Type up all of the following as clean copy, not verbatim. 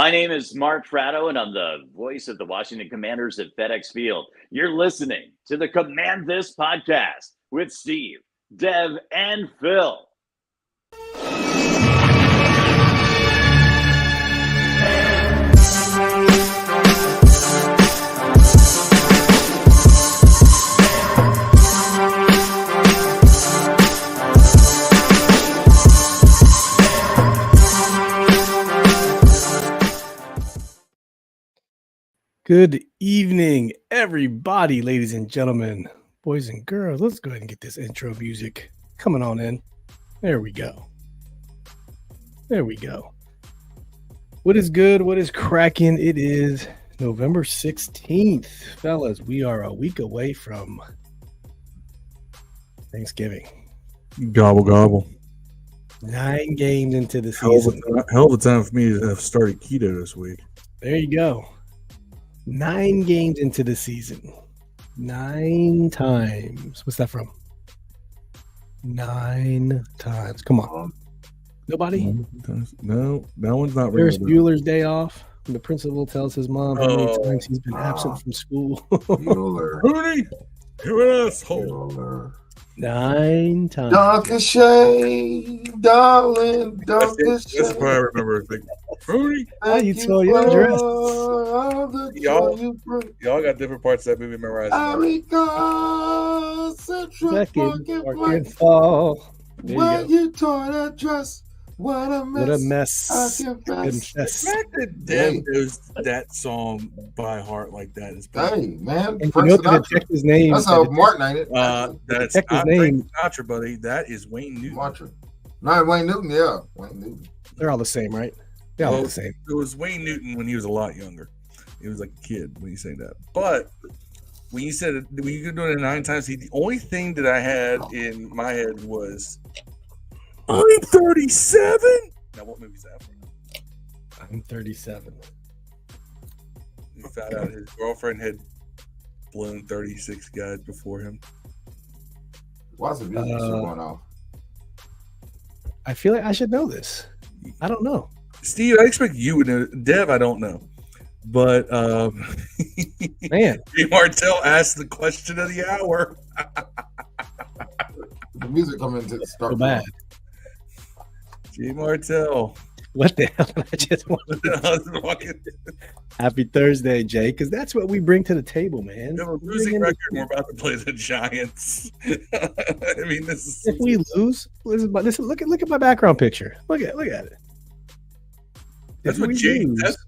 My name is Mark Fratto, and I'm the voice of the Washington Commanders at FedEx Field. You're listening to the Command This podcast with Steve, Dev, and Phil. Good evening, everybody, ladies and gentlemen, boys and girls. Let's go ahead and get this intro music coming on in. There we go. There we go. What is good? What is cracking? It is November 16th. Fellas, we are a week away from Thanksgiving. Gobble, gobble. 9 games into the season. Hell of a time for me to have started keto this week. There you go. 9 games into the season. 9 times. What's that from? 9 times. Come on. Nobody? No, that one's not Ferris real. Bueller's day off. And the principal tells his mom how many times he's been absent from school. Bueller. Hootie, you're an asshole. 9 times. Donkey shade, darling, donkey That's shade. what I remember. Like, Hootie, How you tore your dress? y'all got different parts of that movie memorized. America, Central Second Park fucking and fall. There When you you tore that dress, what a go. mess. What a mess. I confess. The fact that Dev knows that song by heart like that is Hey, man. And you Frank know that Sinatra. detective's name. That's how Martin ain't it? that's Check his not name. Frank Sinatra, buddy. That is Wayne Newton. Mantra. No, Wayne Newton, yeah. Wayne Newton. They're all the same, right? They're all Well, the same. It was Wayne Newton when he was a lot younger. He was like a kid when you say that. But when you said when you could do it 9 times, the only thing that I had in my head was I'm 37. Now, what movie is that from? I'm 37. He found out his girlfriend had blown 36 guys before him. Why's the music still going off? I feel like I should know this. I don't know. Steve, I expect you would know. Dev, I don't know. But Man. Jay Martell asked the question of the hour. The music coming to start. So bad. Jay Martell. What the hell did I just want? Happy Thursday, Jay, because that's what we bring to the table, man. We have a losing record. We're about to play the Giants. I mean, this is. If we lose, look at my background picture. Look at it. That's what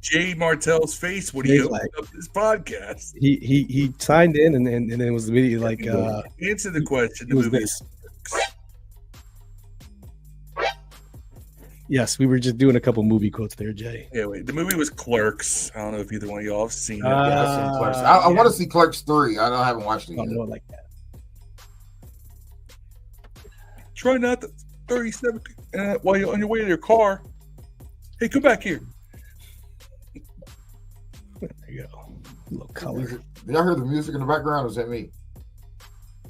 Jay Martell's face when he opened up this podcast. He signed in and then it was immediately like answer the question. It was this. Yes, we were just doing a couple movie quotes there, Jay. Yeah, wait. The movie was Clerks. I don't know if either one of y'all have seen it. I've seen Clerks. I want to see Clerks 3. I haven't watched it yet. More like that. Try not to 37 while you're on your way to your car. Hey, come back here. There you go. A little color. Did y'all hear the music in the background, or is that me?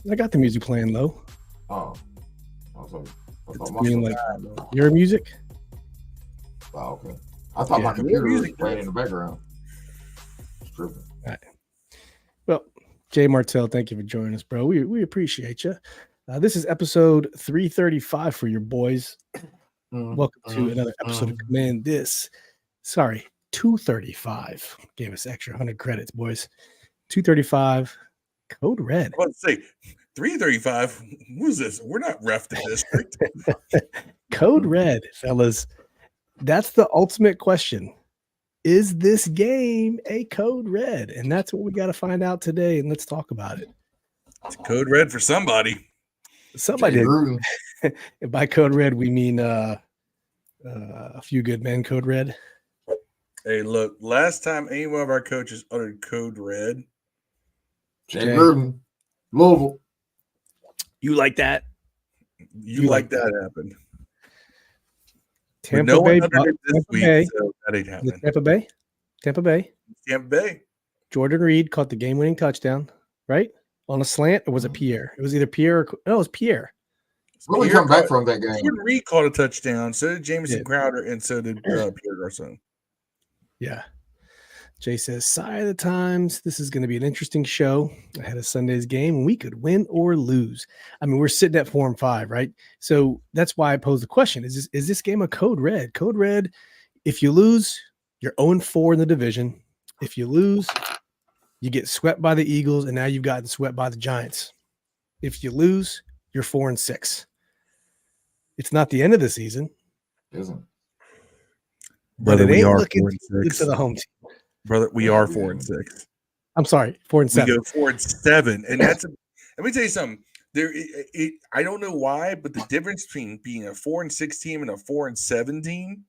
I got the music playing low. Oh. I mean, like your music? Oh, okay. I thought my computer was playing in the background. It's tripping. All right. Well, Jay Martell, thank you for joining us, bro. We appreciate you. This is episode 335 for your boys. Welcome to another episode of Command This. Sorry, 235. Gave us extra 100 credits, boys. 235. Code Red. I was about to say 335. Who's this? We're not ref the district. Code Red, fellas. That's the ultimate question. Is this game a code red? And that's what we got to find out today. And let's talk about it. It's code red for somebody. Somebody did. And by code red, we mean a few good men code red. Hey, look, last time any one of our coaches uttered code red, Jay Gruden, Louisville. You like that? You like that happened. Tampa no Bay. one uttered it this week, Bay. so that ain't happening. Tampa Bay. Tampa Bay. Jordan Reed caught the game-winning touchdown, right? On a slant, or was it Pierre? It was either Pierre or no, it was Pierre. When we come back from that game, Jordan Reed caught a touchdown. So did Jamison Crowder, and so did Pierre Garcon. Yeah. Jay says, sigh of the times. This is going to be an interesting show ahead of Sunday's game. We could win or lose. I mean, we're sitting at 4-5, right? So that's why I posed the question. Is this game a code red? Code red, if you lose, you're 0-4 in the division. If you lose, you get swept by the Eagles, and now you've gotten swept by the Giants. If you lose, you're 4-6. It's not the end of the season. Isn't. Brother, but it we ain't are looking 4-6. good for the home team. Brother, we are 4-6. I'm sorry, 4-7. We go 4-7, and that's. Let me tell you something. I don't know why, but the difference between being a 4-6 team and a 4-7 team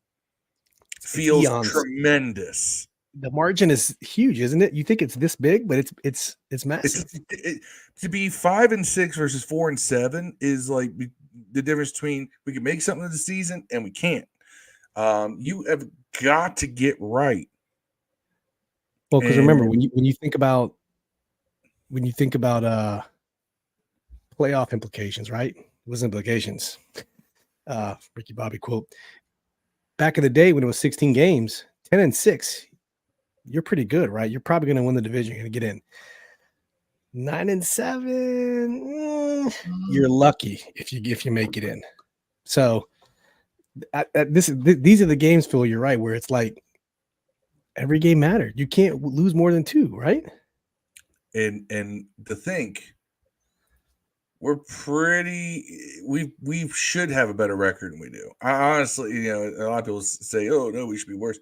feels tremendous. The margin is huge, isn't it? You think it's this big, but it's massive. To be 5-6 versus 4-7 is like the difference between we can make something of the season and we can't. You have got to get right. Well, because remember when you think about playoff implications, right? What's implications? Ricky Bobby quote. Back in the day when it was 16 games, 10-6, you're pretty good, right? You're probably going to win the division. You're going to get in. 9-7, you're lucky if you make it in. So these are the games, Phil. You're right, where it's like every game mattered. You can't lose more than 2, right? And to think we should have a better record than we do. I honestly, a lot of people say, "Oh no, we should be worse."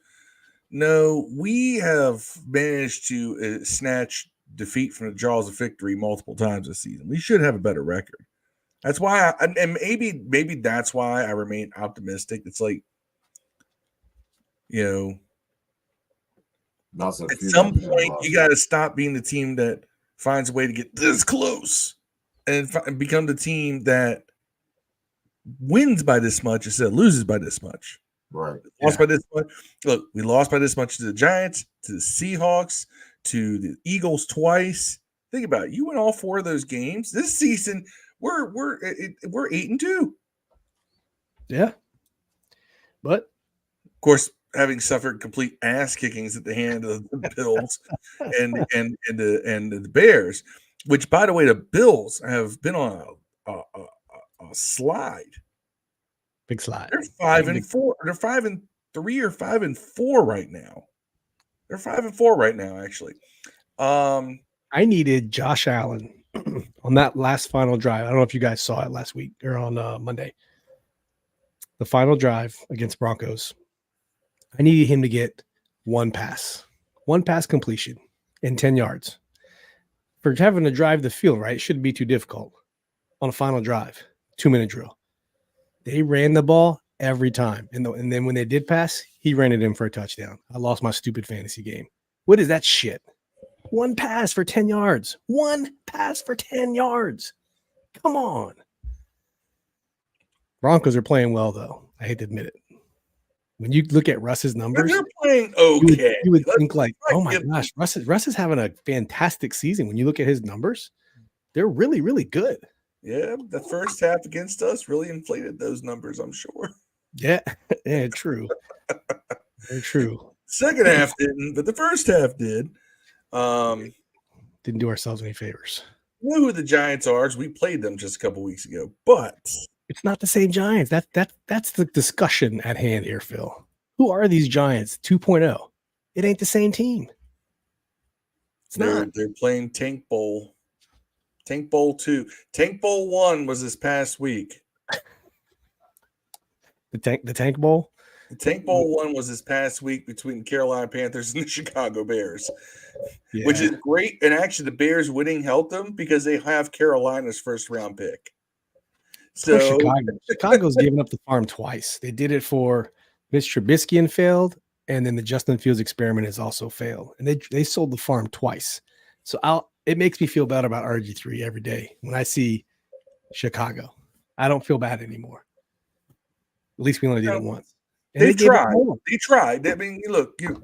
No, we have managed to snatch defeat from the jaws of victory multiple times this season. We should have a better record. That's why, and maybe that's why I remain optimistic. It's like, at some point you got to stop being the team that finds a way to get this close and become the team that wins by this much instead of loses by this much. Right. Lost by this much. Look, we lost by this much to the Giants, to the Seahawks, to the Eagles twice. Think about it. You win all 4 of those games this season. We're 8-2. Yeah, but of course, having suffered complete ass kickings at the hand of the Bills and the Bears, which, by the way, the Bills have been on a slide. Big slide. They're 5-4. They're 5-3 or 5-4 right now. They're 5-4 right now, actually. I needed Josh Allen on that last final drive. I don't know if you guys saw it last week or on Monday. The final drive against Broncos. I needed him to get one pass completion in 10 yards. For having to drive the field, right? It shouldn't be too difficult on a final drive, 2-minute drill. They ran the ball every time. And then when they did pass, he ran it in for a touchdown. I lost my stupid fantasy game. What is that shit? One pass for 10 yards. One pass for 10 yards. Come on. Broncos are playing well, though. I hate to admit it. When you look at Russ's numbers, they're playing okay. You would think like, oh my gosh, Russ is having a fantastic season. When you look at his numbers, they're really, really good. Yeah, the first half against us really inflated those numbers, I'm sure. Yeah, true. Very true. Second half didn't, but the first half did. Didn't do ourselves any favors. You know who the Giants are? We played them just a couple weeks ago, but it's not the same Giants. That's the discussion at hand here, Phil. Who are these Giants 2.0? It ain't the same team. They're playing Tank Bowl. Tank Bowl 2. Tank Bowl 1 was this past week. The Tank Bowl? The Tank Bowl 1 was this past week between the Carolina Panthers and the Chicago Bears, which is great. And actually, the Bears winning helped them because they have Carolina's first-round pick. So Chicago's given up the farm twice. They did it for Mitch Trubisky and failed, and then the Justin Fields experiment has also failed. And they sold the farm twice. So it makes me feel better about RG3 every day when I see Chicago. I don't feel bad anymore. At least we only did it once. And they tried. They tried. I mean, look, you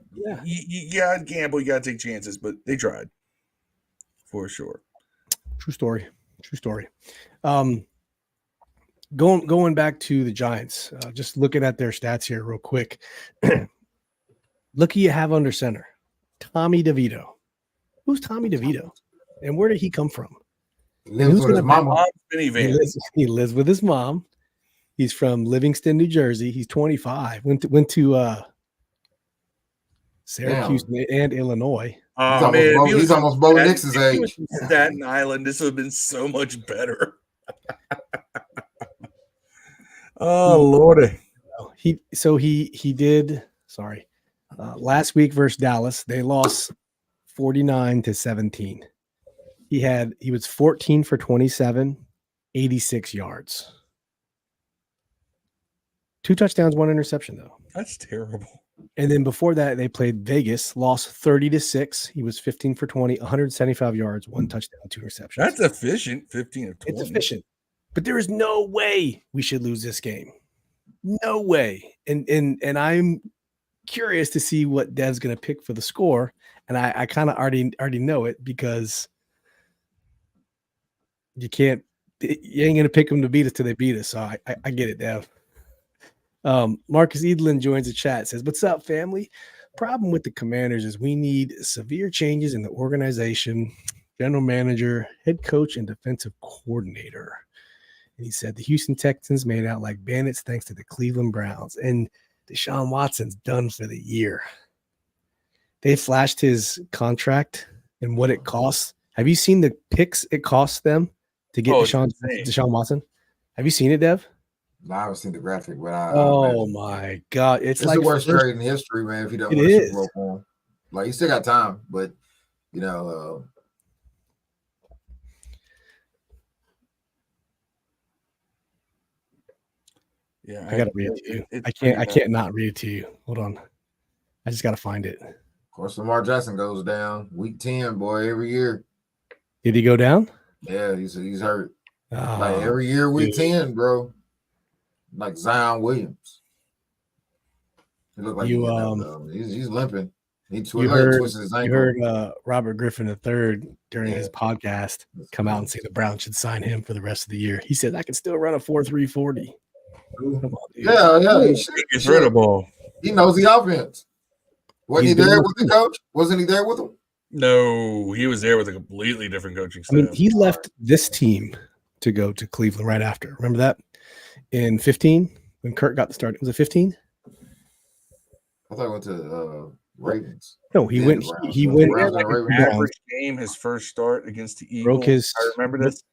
got to gamble. You got to take chances, but they tried for sure. True story. Going back to the Giants, just looking at their stats here real quick. Look who you have under center. Tommy DeVito. Who's Tommy DeVito? And where did he come from? He lives with his mama. He lives with his mom. He's from Livingston, New Jersey. He's 25. Went to Syracuse and Illinois. He's almost Bo Nix's age. Staten Island. This would have been so much better. Oh Lordy. He did. Sorry. Last week versus Dallas, they lost 49-17. He was 14 for 27, 86 yards. 2 touchdowns, 1 interception, though. That's terrible. And then before that, they played Vegas, lost 30-6. He was 15 for 20, 175 yards, 1 touchdown, 2 interceptions. That's efficient, 15 of 20. It's efficient. But there is no way we should lose this game. No way. And I'm curious to see what Dev's going to pick for the score. And I kind of already know it because you ain't going to pick them to beat us till they beat us. So I get it, Dev. Marcus Edlin joins the chat, says, "What's up, family? Problem with the Commanders is we need severe changes in the organization, general manager, head coach, and defensive coordinator." And he said the Houston Texans made out like bandits thanks to the Cleveland Browns, and Deshaun Watson's done for the year. They flashed his contract and what it costs. Have you seen the picks it costs them to get Deshaun Watson? Have you seen it, Dev? No, I haven't seen the graphic, but my God. It's like the worst trade in history, man, if you don't win a Super Bowl for him. Like, you still got time, but, you know. Yeah, I got to read it to you. I can't not read it to you. Hold on. I just got to find it. Of course, Lamar Jackson goes down week 10, boy, every year. Did he go down? Yeah, he's hurt. Like every year, week 10, bro. Like Zion Williams. He looked like he's limping. You heard Robert Griffin III during his podcast come out and say the Browns should sign him for the rest of the year. He said, "I can still run a 4.3 40." Come on, dude. Yeah. He's incredible. He knows the offense. Wasn't he there with the coach? Wasn't he there with him? No, he was there with a completely different coaching staff. I mean, he left this team to go to Cleveland right after. Remember that? In 15, when Kirk got the start. Was it 15? I thought he went to Ravens. No, he went. He went. Like an average game, his first start against the Eagles. I remember this.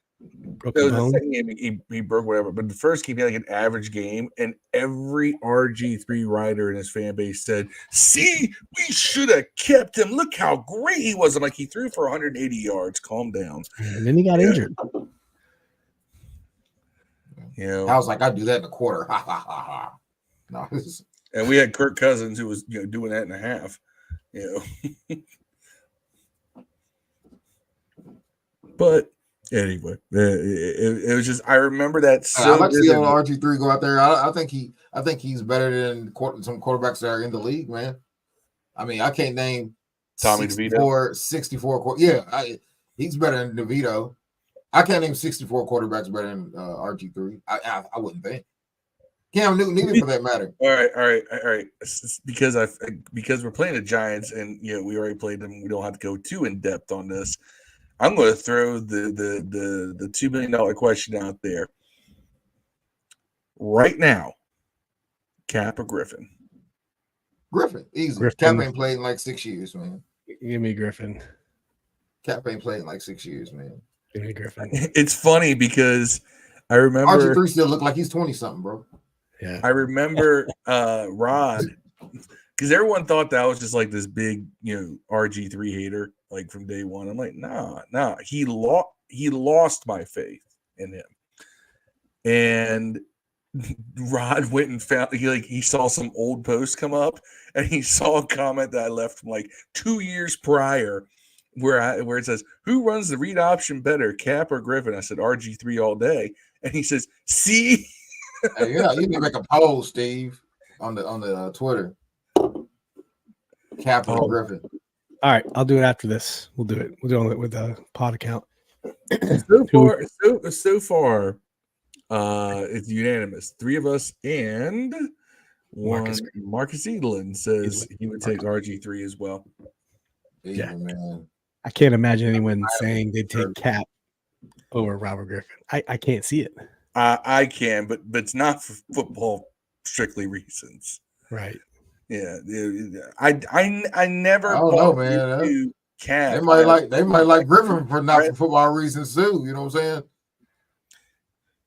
The second game, he broke whatever. But the first game, he had like an average game, and every RG3 writer in his fan base said, "See, we should have kept him. Look how great he was." I'm like, he threw for 180 yards. Calm down. And then he got injured. You know, I was like, I'd do that in a quarter. Ha ha ha ha. No, and we had Kirk Cousins who was doing that in a half. But anyway, it was just I remember that. I like to see RG3 go out there. I think he's better than some quarterbacks that are in the league, man. I mean, I can't name Tommy DeVito. 64. Yeah, he's better than DeVito. I can't name 64 quarterbacks better than RG3. I wouldn't think. Cam Newton either, for that matter. All right. Because we're playing the Giants, and we already played them. We don't have to go too in depth on this. I'm going to throw the $2 million question out there right now. Cap or Griffin? Griffin, easy. Griffin. Cap ain't played in like 6 years, man. Give me Griffin. Cap ain't played in like 6 years, man. Give me Griffin. It's funny because I remember RG3 still look like he's 20 something, bro. Yeah, I remember Rod, because everyone thought that was just like this big, RG3 hater, like from day one. I'm like, nah. He lost my faith in him, and Rod went and found he saw some old posts come up, and he saw a comment that I left from like 2 years prior, where it says, "Who runs the read option better, Cap or Griffin?" I said RG3 all day, and he says, "See." Hey, you need to make a poll, Steve, on the Twitter. Cap or Griffin. All right, I'll do it after this. We'll do it. We'll do it with a pod account. So far, it's unanimous. 3 of us and Marcus Edelin says he would take RG3 as well. Yeah, man. I can't imagine anyone saying they'd take Cap over Robert Griffin. I can't see it. I can, but it's not for football strictly reasons. Right. Yeah. I never I don't know, man. Cap. They might like Griffin for football reasons too. You know what I'm saying?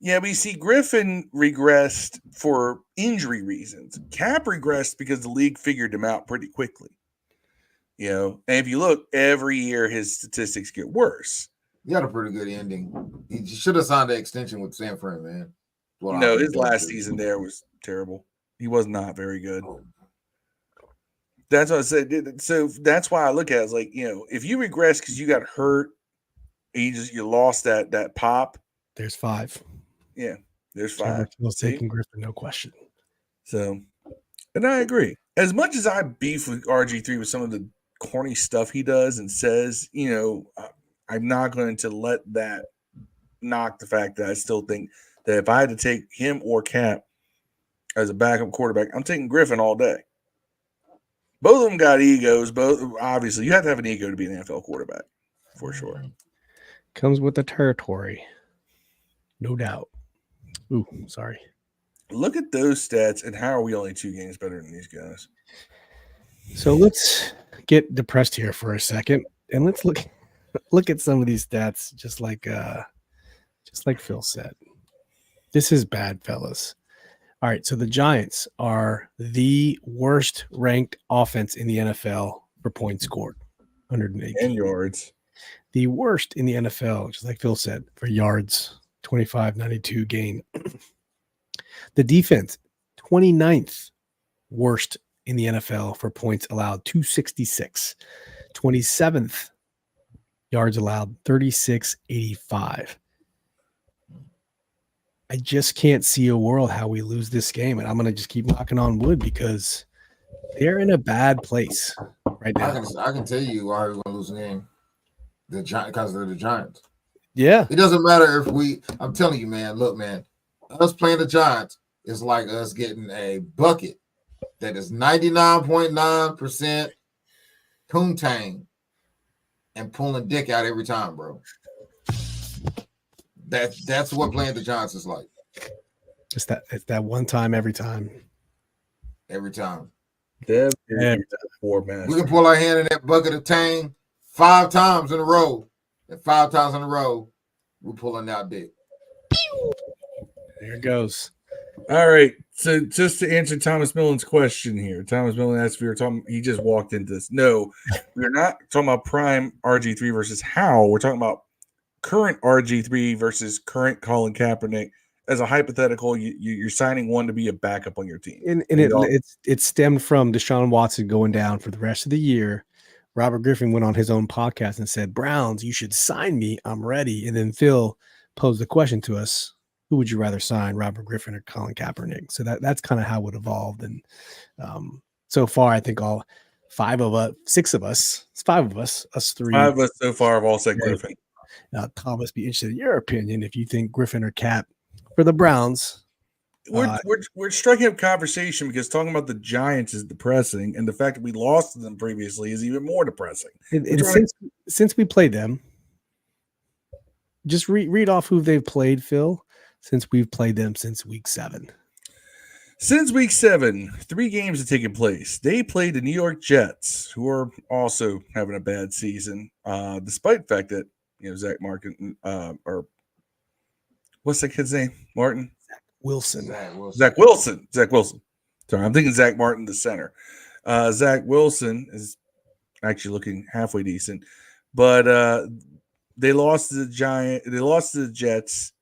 Yeah, we see Griffin regressed for injury reasons. Cap regressed because the league figured him out pretty quickly. You know, and if you look, every year his statistics get worse. He had a pretty good ending. He should have signed the extension with San Fran, man. No, his last season there was terrible. He was not very good. That's what I said. So that's why I look at it as like, you know, if you regress because you got hurt, and you lost that pop. There's 5. Yeah, there's 5. Phil's taking Griffin, no question. So, and I agree. As much as I beef with RG3 with some of the corny stuff he does and says, you know, I'm not going to let that knock the fact that I still think that if I had to take him or Cap as a backup quarterback, I'm taking Griffin all day. Both of them got egos. Obviously, you have to have an ego to be an NFL quarterback, for sure. Comes with the territory, no doubt. Ooh, sorry. Look at those stats, and how are we only 2 games better than these guys? So let's get depressed here for a second, and let's look at some of these stats, just like Phil said. This is bad, fellas. All right, so the Giants are the worst ranked offense in the NFL for points scored, 180. And yards. The worst in the NFL, just like Phil said, for yards, 25.92 gain. The defense, 29th worst in the NFL for points allowed, 266. 27th yards allowed, 36.85. I just can't see a world how we lose this game, and I'm going to just keep knocking on wood because they're in a bad place right now. I can tell you why we're going to lose the game. Because they're the Giants. Yeah. It doesn't matter if I'm telling you, man, look, man, us playing the Giants is like us getting a bucket that is 99.9% poontang and pulling dick out every time, bro. That's what playing the Giants is like. It's that one time every time. Every time. We can pull our hand in that bucket of tang 5 times in a row. And 5 times in a row, we're pulling out dick. There it goes. All right. So just to answer Thomas Millen's question here. Thomas Millen asked if we were talking, he just walked into this. No, we're not talking about prime RG3 versus Howell. We're talking about current RG3 versus current Colin Kaepernick. As a hypothetical, you're signing one to be a backup on your team. And it stemmed from Deshaun Watson going down for the rest of the year. Robert Griffin went on his own podcast and said, Browns, you should sign me. I'm ready. And then Phil posed the question to us, who would you rather sign, Robert Griffin or Colin Kaepernick? So that's kind of how it evolved. And so far, I think all 5 of us, 6 of us, it's 5 of us, us 3. 5 of us so far have all said Griffin. Thomas, be interested in your opinion if you think Griffin or Cap for the Browns. We're striking up conversation because talking about the Giants is depressing, and the fact that we lost to them previously is even more depressing. And since we played them, just read off who they've played, Phil, since we've played them since week 7. Since week 7, 3 games have taken place. They played the New York Jets, who are also having a bad season, despite the fact that Zach Martin or what's that kid's name? Martin. Zach Wilson. Sorry, I'm thinking Zach Martin, the center. Zach Wilson is actually looking halfway decent, but they lost to the Jets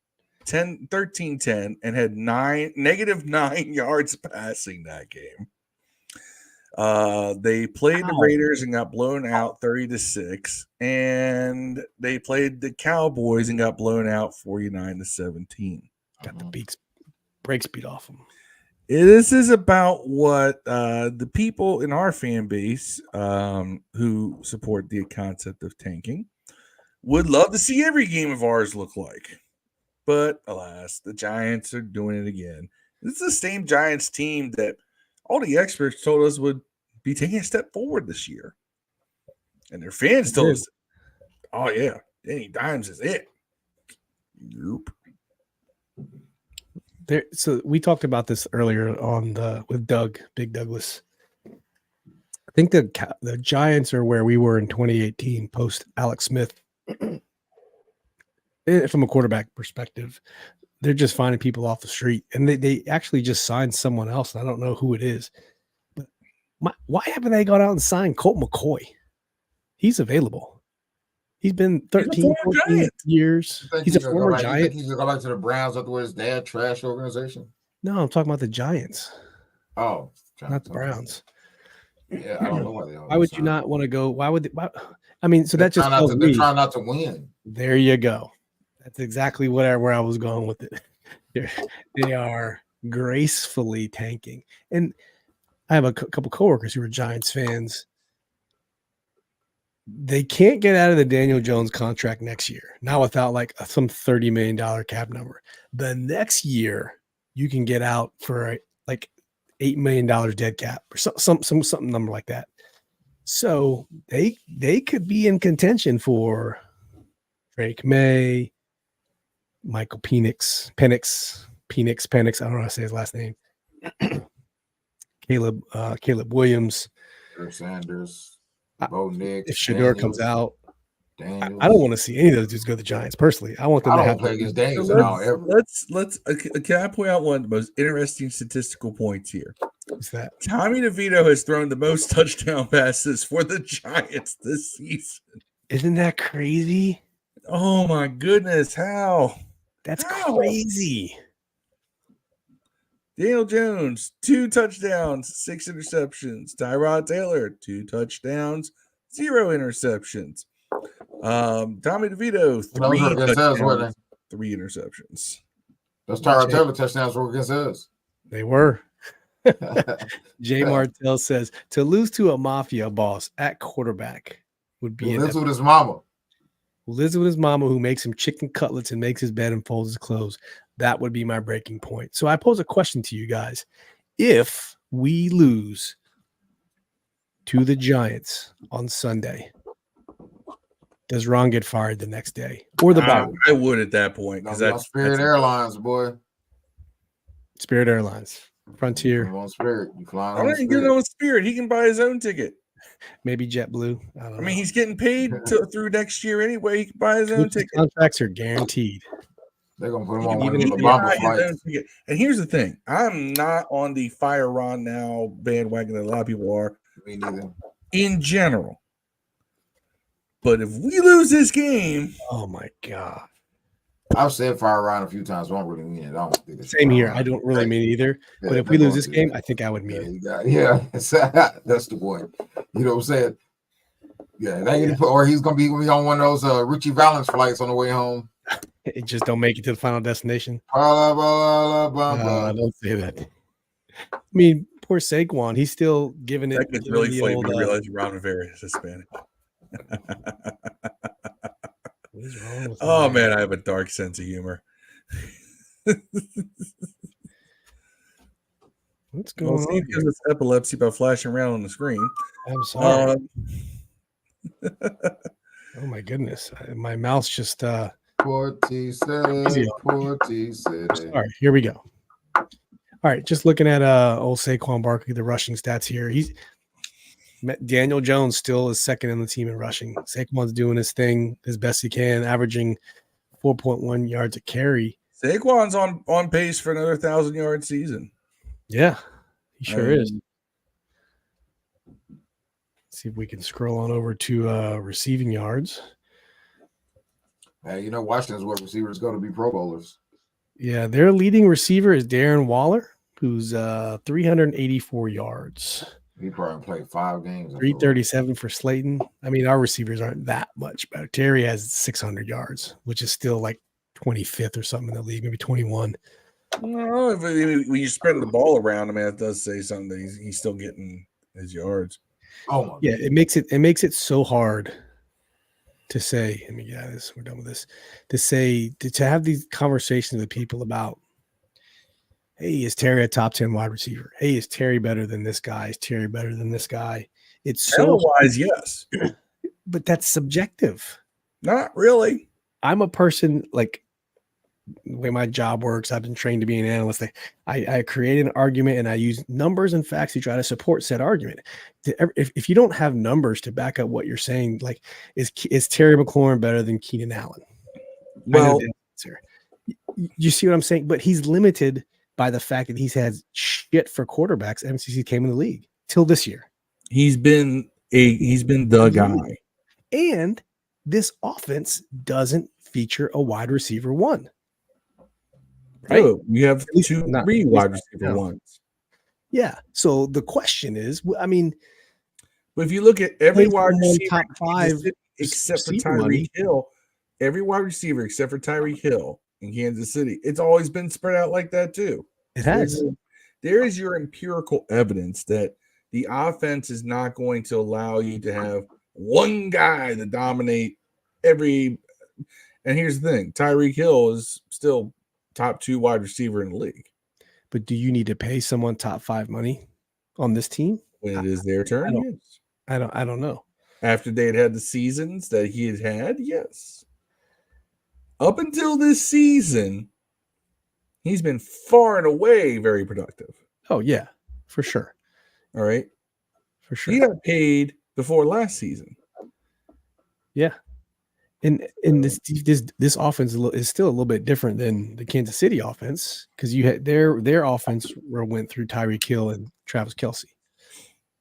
13-10 and had negative 9 yards passing that game. They played the Raiders and got blown out 30-6, and they played the Cowboys and got blown out 49-17. Got the brakes beat off them. This is about what the people in our fan base who support the concept of tanking would love to see every game of ours look like. But alas, the Giants are doing it again. This is the same Giants team that all the experts told us would be taking a step forward this year. And their fans told us, oh, yeah, Danny Dimes is it. Nope. So we talked about this earlier with Doug, Big Douglas. I think the Giants are where we were in 2018 post Alex Smith. From a quarterback perspective, they're just finding people off the street, and they actually just signed someone else, and I don't know who it is. But why haven't they gone out and signed Colt McCoy? He's available. He's been 13, 14 years. He's a former Giant. You think he's going to go back to the Browns after his dad trash organization? No, I'm talking about the Giants. Oh, not the Browns. Yeah, I don't know why they are. Why would you not want to go? Why would they? I mean, so that just tells me they're trying not to win. There you go. That's exactly where I was going with it. They are gracefully tanking. And I have a couple coworkers who are Giants fans. They can't get out of the Daniel Jones contract next year, not without like some $30 million cap number. The next year, you can get out for like $8 million dead cap or something number like that. So they could be in contention for Drake May, Michael Penix. I don't know how to say his last name. Caleb Williams, Sanders, Bo Nix. If Shador comes out, I don't want to see any of those dudes go to the Giants personally. I want them to have play against Daniels. Let's can I point out one of the most interesting statistical points here? What's that? Tommy DeVito has thrown the most touchdown passes for the Giants this season. Isn't that crazy? Oh my goodness, how? That's crazy. Daniel Jones, 2 touchdowns, 6 interceptions. Tyrod Taylor, 2 touchdowns, 0 interceptions. Tommy DeVito, 3 touchdowns, 3 interceptions. Those Tyrod Taylor touchdowns were against us. They were. Jay Martell says to lose to a mafia boss at quarterback would be lives with his mama. Who lives with his mama, who makes him chicken cutlets and makes his bed and folds his clothes. That would be my breaking point. So I pose a question to you guys. If we lose to the Giants on Sunday, does Ron get fired the next day? Or the bye? I would at that point. Because that's Spirit Airlines, boy. Spirit Airlines. Frontier. On Spirit. You flying I don't even get on Spirit. He can buy his own ticket. Maybe JetBlue. I don't know. He's getting paid through next year anyway. He can buy his own ticket. Contracts are guaranteed. They're going to put him on one of the Obama flights. And here's the thing. I'm not on the fire Ron now bandwagon that a lot of people are. Me neither. In general. But if we lose this game. Oh, my God. I've said fire Ron a few times. I don't really mean it. I don't think Same here. I don't really mean it either. Yeah, but if we lose this game, I think I would mean it. Yeah, that's the point. You know what I'm saying? Yeah, or he's gonna be on one of those Richie Valens flights on the way home. It just don't make it to the final destination. No, don't say that. I mean, poor Saquon. He's still giving it. That gets really funny when you realize Ron Rivera is Hispanic. What is wrong with man, I have a dark sense of humor. What's going on? Steve gives us epilepsy by flashing around on the screen. I'm sorry. Oh my goodness, my mouth's just Porty City. Sorry, here we go. All right, just looking at old Saquon Barkley, the rushing stats here. Daniel Jones still is second in the team in rushing. Saquon's doing his thing as best he can, averaging 4.1 yards a carry. Saquon's on pace for another 1,000-yard season. Yeah, he sure is. See if we can scroll on over to receiving yards. Hey, Washington's where receivers go to be Pro Bowlers. Yeah, their leading receiver is Darren Waller, who's 384 yards. He probably played 5 games. 337 for Slayton. I mean, our receivers aren't that much better. Terry has 600 yards, which is still like 25th or something in the league, maybe 21. No, when you spread the ball around, it does say something that he's still getting his yards. Oh my yeah, it makes it so hard to say. I mean, we're done with this. To have these conversations with people about, Hey, is Terry a top 10 wide receiver? Hey, is Terry better than this guy? Is Terry better than this guy? It's so Talent-wise, yes. but that's subjective. Not really. I'm a person like the way my job works. I've been trained to be an analyst. I create an argument and I use numbers and facts to try to support said argument. If you don't have numbers to back up what you're saying, like is Terry McLaurin better than Keenan Allen? Well, you see what I'm saying? But he's limited by the fact that he's had shit for quarterbacks ever since he came in the league till this year. He's been the guy. And this offense doesn't feature a wide receiver one. Right? Oh, you have three wide receiver ones. Yeah. So the question is, I mean, but if you look at every wide receiver top 5 except for Tyreek Hill, every wide receiver except for Tyreek Hill in Kansas City, it's always been spread out like that too. It has. There is your empirical evidence that the offense is not going to allow you to have one guy to dominate every. And here's the thing: Tyreek Hill is still top 2 wide receiver in the league. But do you need to pay someone top 5 money on this team when it is their turn? Yes. I don't know. After they had the seasons that he had, yes. Up until this season, he's been far and away very productive. Oh yeah, for sure. All right, for sure. He got paid before last season. Yeah. And this offense is still a little bit different than the Kansas City offense because you had their offense went through Tyreek Hill and Travis Kelce.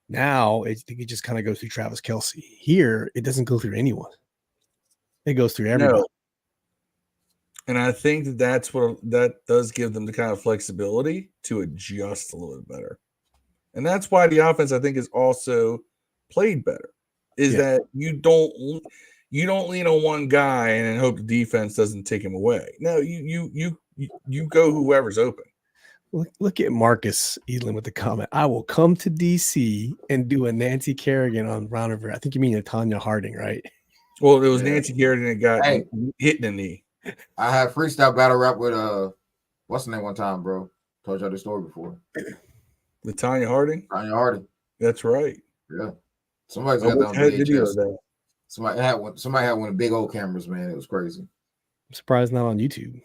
Now it just kind of goes through Travis Kelce. Here it doesn't go through anyone. It goes through everybody. No. And I think that's what that does give them the kind of flexibility to adjust a little bit better. And that's why the offense I think is also played better. Is that you don't lean on one guy and then hope the defense doesn't take him away. No, you go whoever's open. Look at Marcus Edlin with the comment. I will come to DC and do a Nancy Kerrigan on Roundiver. I think you mean a Tanya Harding, right? Well, it was Nancy Kerrigan that got hit in the knee. I had freestyle battle rap with what's the name one time, bro? Told y'all this story before. With Tanya Harding? Tanya Harding. That's right. Yeah. Somebody's got that on video of that. Somebody had one of the big old cameras, man. It was crazy. I'm surprised not on YouTube.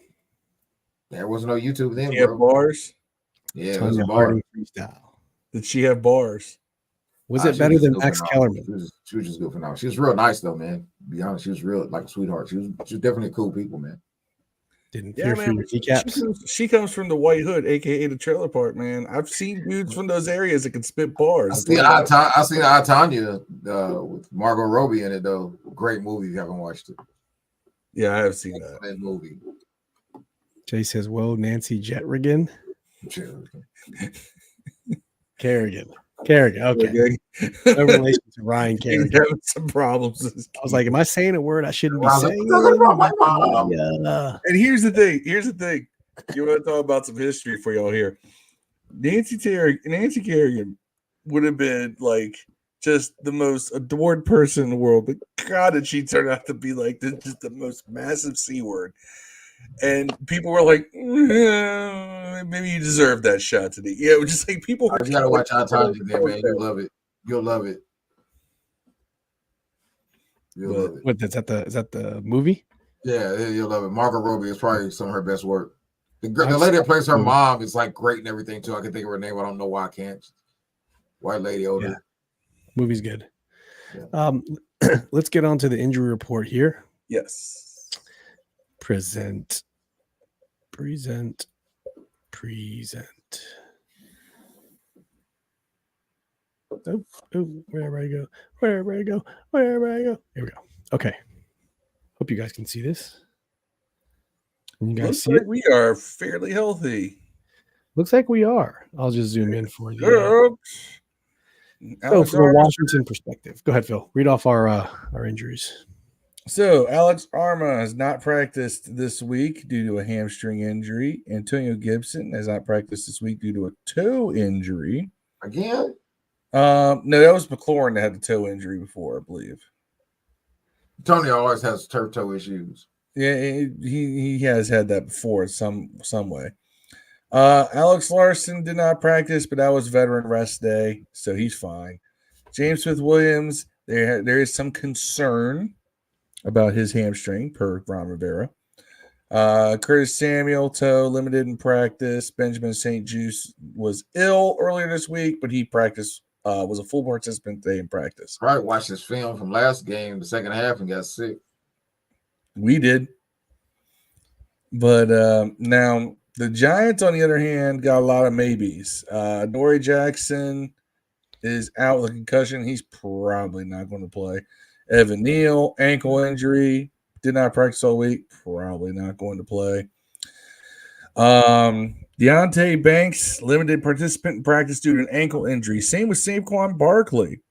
There wasn't no YouTube then, bro. Have bars? Yeah, it was a bar. Freestyle. Did she have bars? Was it better than Max Kellerman? She was just good for now. She was real nice though, man. To be honest, she was real like a sweetheart. She was definitely cool people, man. Didn't fear for your kneecaps. She comes from the White Hood, aka the trailer park, man. I've seen dudes from those areas that can spit bars. I seen I, Tanya with Margot Robbie in it though. Great movie if you haven't watched it. Yeah, I have seen that movie. Jay says, "Whoa, Nancy Jetrigan." Kerrigan. Okay. No relation to Ryan Kerrigan. He's having some problems. I was like, am I saying a word I shouldn't be saying? Yeah. And here's the thing. You want to talk about some history for y'all here. Nancy Kerrigan would have been like just the most adored person in the world. But God, did she turn out to be like just the most massive C word. And people were like, maybe you deserve that shot today. Yeah, it was just like people. You gotta watch Our Time today, man. You'll love it. You'll love it. What is that the movie? Yeah, you'll love it. Margot Robbie is probably some of her best work. The lady that plays her mom is like great and everything too. I can think of her name. I don't know why I can't. White lady, older. Yeah. Movie's good. Yeah. Let's get on to the injury report here. Yes. Present. Oh, wherever I go. Here we go. Okay. Hope you guys can see this. Can you guys see it? We are fairly healthy. Looks like we are. I'll just zoom in for you. So from a Washington perspective, go ahead, Phil. Read off our injuries. So, Alex Arma has not practiced this week due to a hamstring injury. Antonio Gibson has not practiced this week due to a toe injury. Again? No, that was McLaurin that had the toe injury before, I believe. Tony always has turf toe issues. Yeah, he has had that before some way. Alex Larson did not practice, but that was veteran rest day, so he's fine. James Smith-Williams, there is some concern about his hamstring, per Ron Rivera. Curtis Samuel, toe, limited in practice. Benjamin St. Juste was ill earlier this week, but he practiced, was a full participant today in practice. Right, watched his film from last game, the second half, and got sick. We did. But now the Giants, on the other hand, got a lot of maybes. Dory Jackson is out with a concussion. He's probably not going to play. Evan Neal, ankle injury, did not practice all week. Probably not going to play. Deontay Banks, limited participant in practice due to an ankle injury. Same with Saquon Barkley.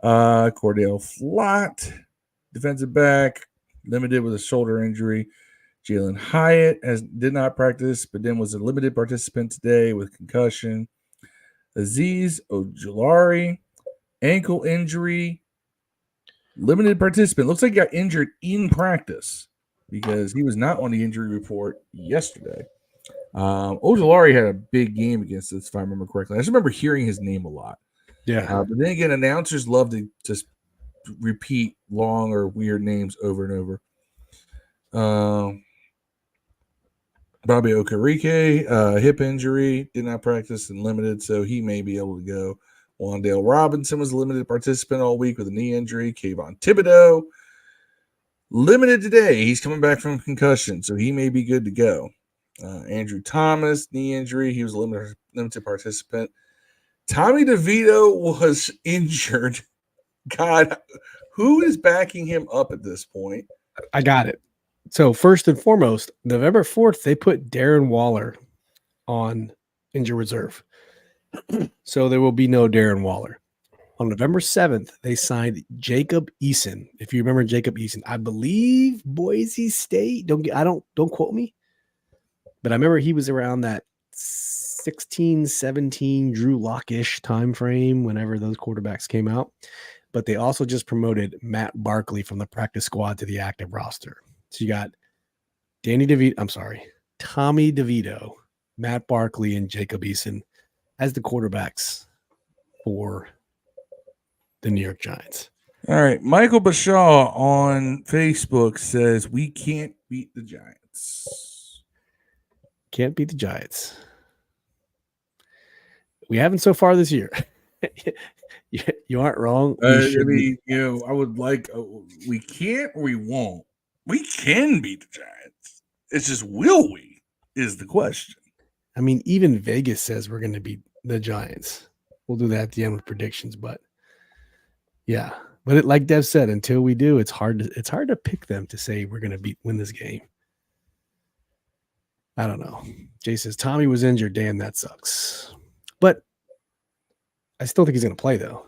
Cordell Flott, defensive back, limited with a shoulder injury. Jalen Hyatt did not practice, but then was a limited participant today with concussion. Azeez Ojulari, ankle injury, limited participant. Looks like he got injured in practice because he was not on the injury report yesterday. Ojulari had a big game against us, if I remember correctly. I just remember hearing his name a lot. Yeah. But then again, announcers love to just repeat long or weird names over and over. Bobby Okereke, hip injury, did not practice and limited, so he may be able to go. Wandale Robinson was a limited participant all week with a knee injury. Kayvon Thibodeau, limited today. He's coming back from concussion, so he may be good to go. Andrew Thomas, knee injury. He was a limited participant. Tommy DeVito was injured. God, who is backing him up at this point? I got it. So first and foremost, November 4th, they put Darren Waller on injured reserve. So there will be no Darren Waller. On November 7th, they signed Jacob Eason. If you remember Jacob Eason, I believe Boise State. Don't quote me. But I remember he was around that 16, 17 Drew Lock-ish time frame whenever those quarterbacks came out. But they also just promoted Matt Barkley from the practice squad to the active roster. So you got Tommy DeVito, Matt Barkley, and Jacob Eason as the quarterbacks for the New York Giants. All right. Michael Bashaw on Facebook says, we can't beat the Giants. Can't beat the Giants. We haven't so far this year. You aren't wrong. I mean, I would like, we can't or we won't. We can beat the Giants. It's just, will we, is the question. I mean, even Vegas says we're going to beat the Giants. We'll do that at the end with predictions, but yeah. But like Dev said, until we do, it's hard to pick them to say we're going to win this game. I don't know. Jay says Tommy was injured. Damn, that sucks. But I still think he's going to play, though.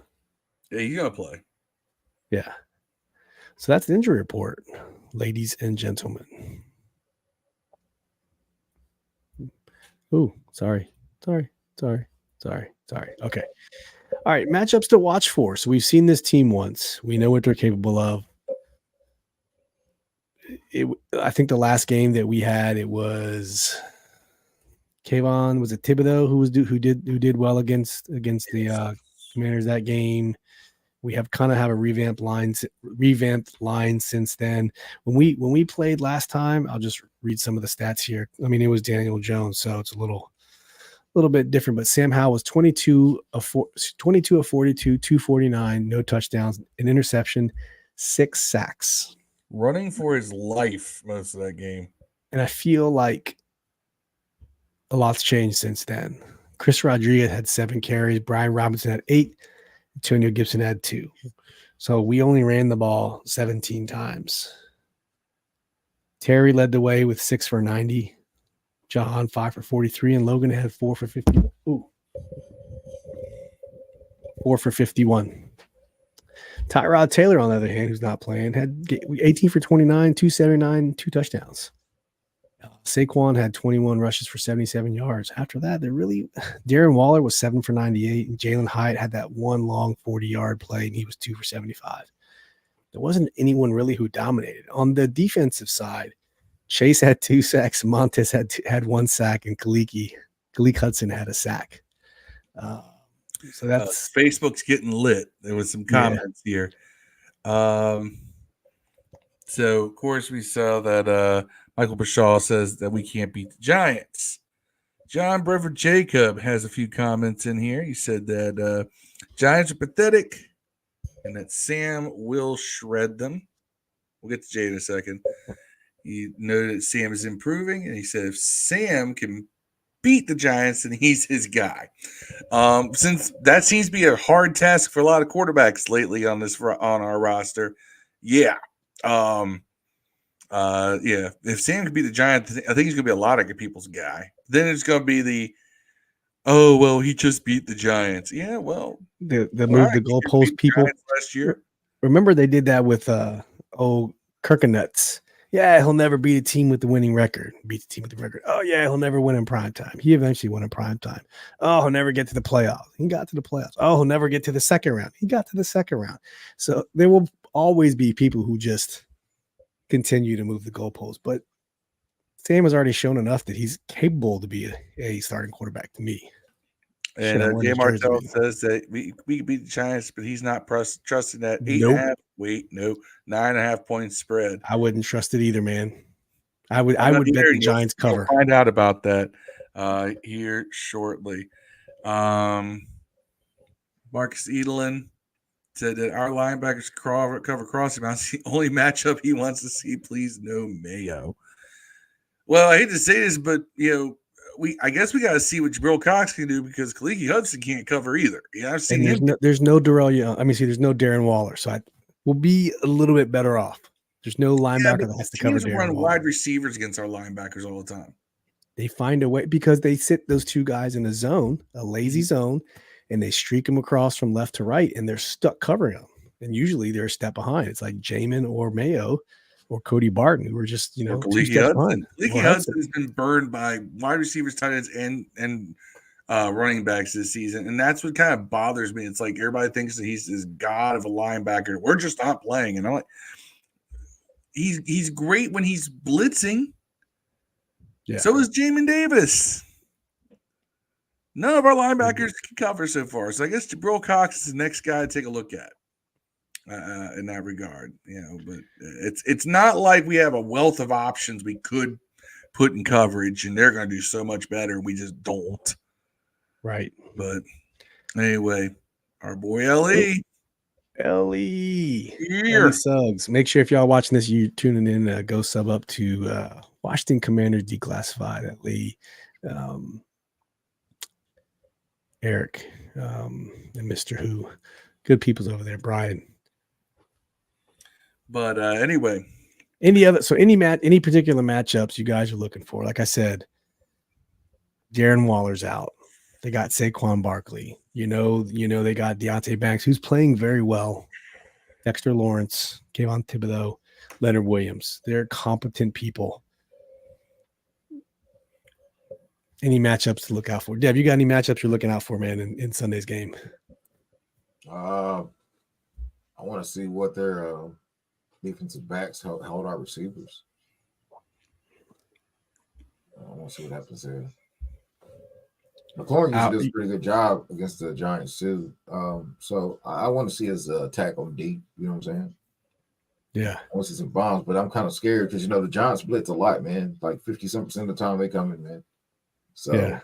Yeah, he's going to play. Yeah. So that's the injury report, ladies and gentlemen. Ooh, sorry. Okay. All right, matchups to watch for. So we've seen this team once. We know what they're capable of. I think the last game that we had, it was Kayvon, was it Thibodeau who did well against the Commanders that game. We have kind of have a revamped line since then. When we played last time, I'll just read some of the stats here. I mean, it was Daniel Jones, so it's a little bit different. But Sam Howell was 22 of 42, 249, no touchdowns, an interception, 6 sacks. Running for his life most of that game. And I feel like a lot's changed since then. Chris Rodriguez had 7 carries. Brian Robinson had 8. Antonio Gibson had 2. So we only ran the ball 17 times. Terry led the way with 6 for 90. John 5 for 43. And Logan had 4 for 50. 4 for 51. Tyrod Taylor, on the other hand, who's not playing, had 18 for 29, 279, 2 touchdowns. Saquon had 21 rushes for 77 yards. After that, Darren Waller was 7 for 98, and Jalen Hyatt had that one long 40-yard play, and he was 2 for 75. There wasn't anyone really who dominated. On the defensive side, Chase had 2 sacks, Montez had 1 sack, and Kaliki Gleek Hudson had a sack. So that's Facebook's getting lit. There was some comments here. So of course we saw that Michael Bashaw says that we can't beat the Giants. John Brevard Jacob has a few comments in here. He said that Giants are pathetic and that Sam will shred them. We'll get to Jay in a second. He noted that Sam is improving, and he said if Sam can beat the Giants, then he's his guy. Since that seems to be a hard task for a lot of quarterbacks lately on our roster, yeah. If Sam can beat the Giants, I think he's going to be a lot of people's guy. Then it's going to be he just beat the Giants. Yeah, well, the move the goalpost people last year. Remember they did that with Kirkenuts. Yeah, he'll never beat a team with the winning record. Beat the team with the record. Oh yeah, he'll never win in prime time. He eventually won in prime time. Oh, he'll never get to the playoffs. He got to the playoffs. Oh, he'll never get to the second round. He got to the second round. So there will always be people who just continue to move the goalposts. But Sam has already shown enough that he's capable to be a starting quarterback to me. And Jay Martell says that we can beat the Giants, but he's not trusting that 9.5 point spread. I wouldn't trust it either, man. I would bet the Giants cover. We'll find out about that here shortly. Marcus Edelin said that our linebackers cover crossing routes. The only matchup he wants to see, please, no Mayo. Well, I hate to say this, but I guess we got to see what Jabril Cox can do because Khaliki Hudson can't cover either. I've seen there's no Darrell Young. There's no Darren Waller, so we'll be a little bit better off. There's no linebacker that has to cover Darren run Waller. Wide receivers against our linebackers all the time. They find a way because they sit those two guys in a zone, a lazy zone, and they streak them across from left to right, and they're stuck covering them. And usually they're a step behind. It's like Jamin or Mayo or Cody Barton, who were just, two steps behind. Khaliki Hudson has been burned by wide receivers, tight ends, and running backs this season. And that's what kind of bothers me. It's like everybody thinks that he's this god of a linebacker. We're just not playing. And I'm like, he's great when he's blitzing. Yeah. So is Jamin Davis. None of our linebackers can cover so far. So I guess Jabril Cox is the next guy to take a look at in that regard. But it's not like we have a wealth of options we could put in coverage, and they're going to do so much better. We just don't. Right. But anyway, our boy Ellie Suggs. Make sure if y'all watching this, you tuning in, go sub up to Washington Commanders Declassified. Ellie, Eric, and Mr. Who. Good people's over there, Brian. But anyway, any particular matchups you guys are looking for? Like I said, Darren Waller's out. They got Saquon Barkley. They got Deontay Banks, who's playing very well. Dexter Lawrence, Kayvon Thibodeau, Leonard Williams. They're competent people. Any matchups to look out for? Dev, you got any matchups you're looking out for, man, in Sunday's game? I want to see what their defensive backs hold our receivers. I want to see what happens there. McLaurin usually does a pretty good job against the Giants too. So I want to see his attack on deep. You know what I'm saying? Yeah. I want to see some bombs, but I'm kind of scared because the Giants blitz a lot, man. Like 50% of the time they come in, man. So yeah.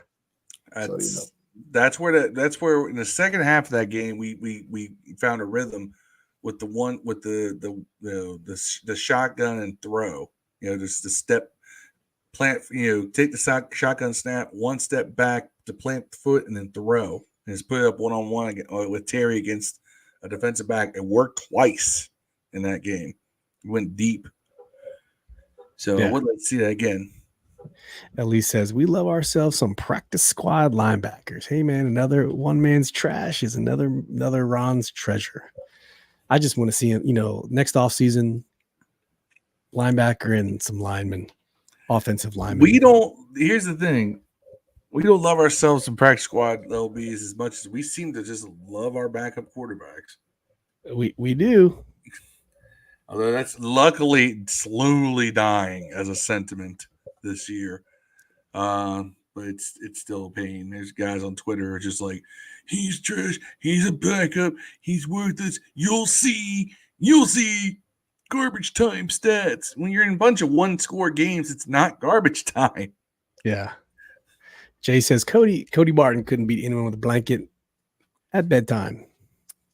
That's where in the second half of that game we found a rhythm with the shotgun and throw. Just the step plant. Take the shotgun snap, one step back to plant the foot, and then throw. And just put it up 1-on-1 with Terry against a defensive back. It worked twice in that game. It went deep. So I would like to see that again. Elise says, we love ourselves some practice squad linebackers. Hey, man, another one man's trash is another Ron's treasure. I just want to see him, next offseason, linebacker and some linemen, offensive linemen. Here's the thing. We don't love ourselves some practice squad LBs as much as we seem to just love our backup quarterbacks. We do. Although that's luckily slowly dying as a sentiment this year. but it's still a pain. There's guys on Twitter who are just like, he's trash, he's a backup, he's worthless. You'll see. Garbage time stats. When you're in a bunch of one-score games, it's not garbage time. Yeah. Jay says Cody Barton couldn't beat anyone with a blanket at bedtime.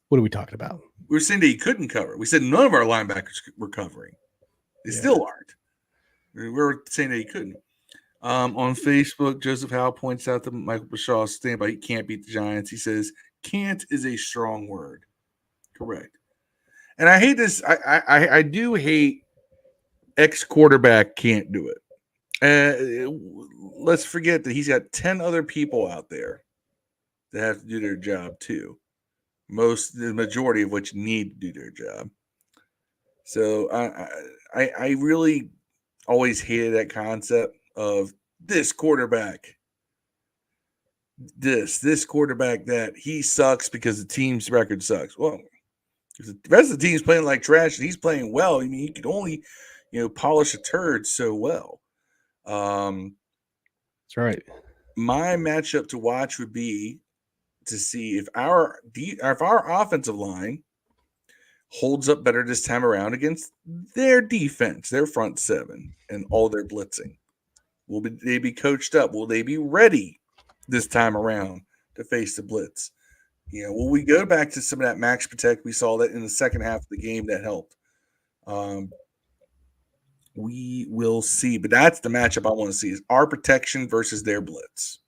What are we talking about? We were saying that he couldn't cover. We said none of our linebackers were covering. They still aren't. We were saying that he couldn't. On Facebook, Joseph Howe points out that Michael Bashaw's standby, he can't beat the Giants. He says, can't is a strong word. Correct. And I hate this. I do hate ex-quarterback can't do it. Let's forget that he's got 10 other people out there that have to do their job too. The majority of which need to do their job. So I really always hated that concept of this quarterback, this quarterback that he sucks because the team's record sucks. Well, if the rest of the team's playing like trash and he's playing well, I mean, he could only, polish a turd so well. That's right. My matchup to watch would be to see if our offensive line holds up better this time around against their defense, their front seven, and all their blitzing. Will they be coached up? Will they be ready this time around to face the blitz? Will we go back to some of that max protect? We saw that in the second half of the game that helped. We will see, but that's the matchup I want to see: is our protection versus their blitz.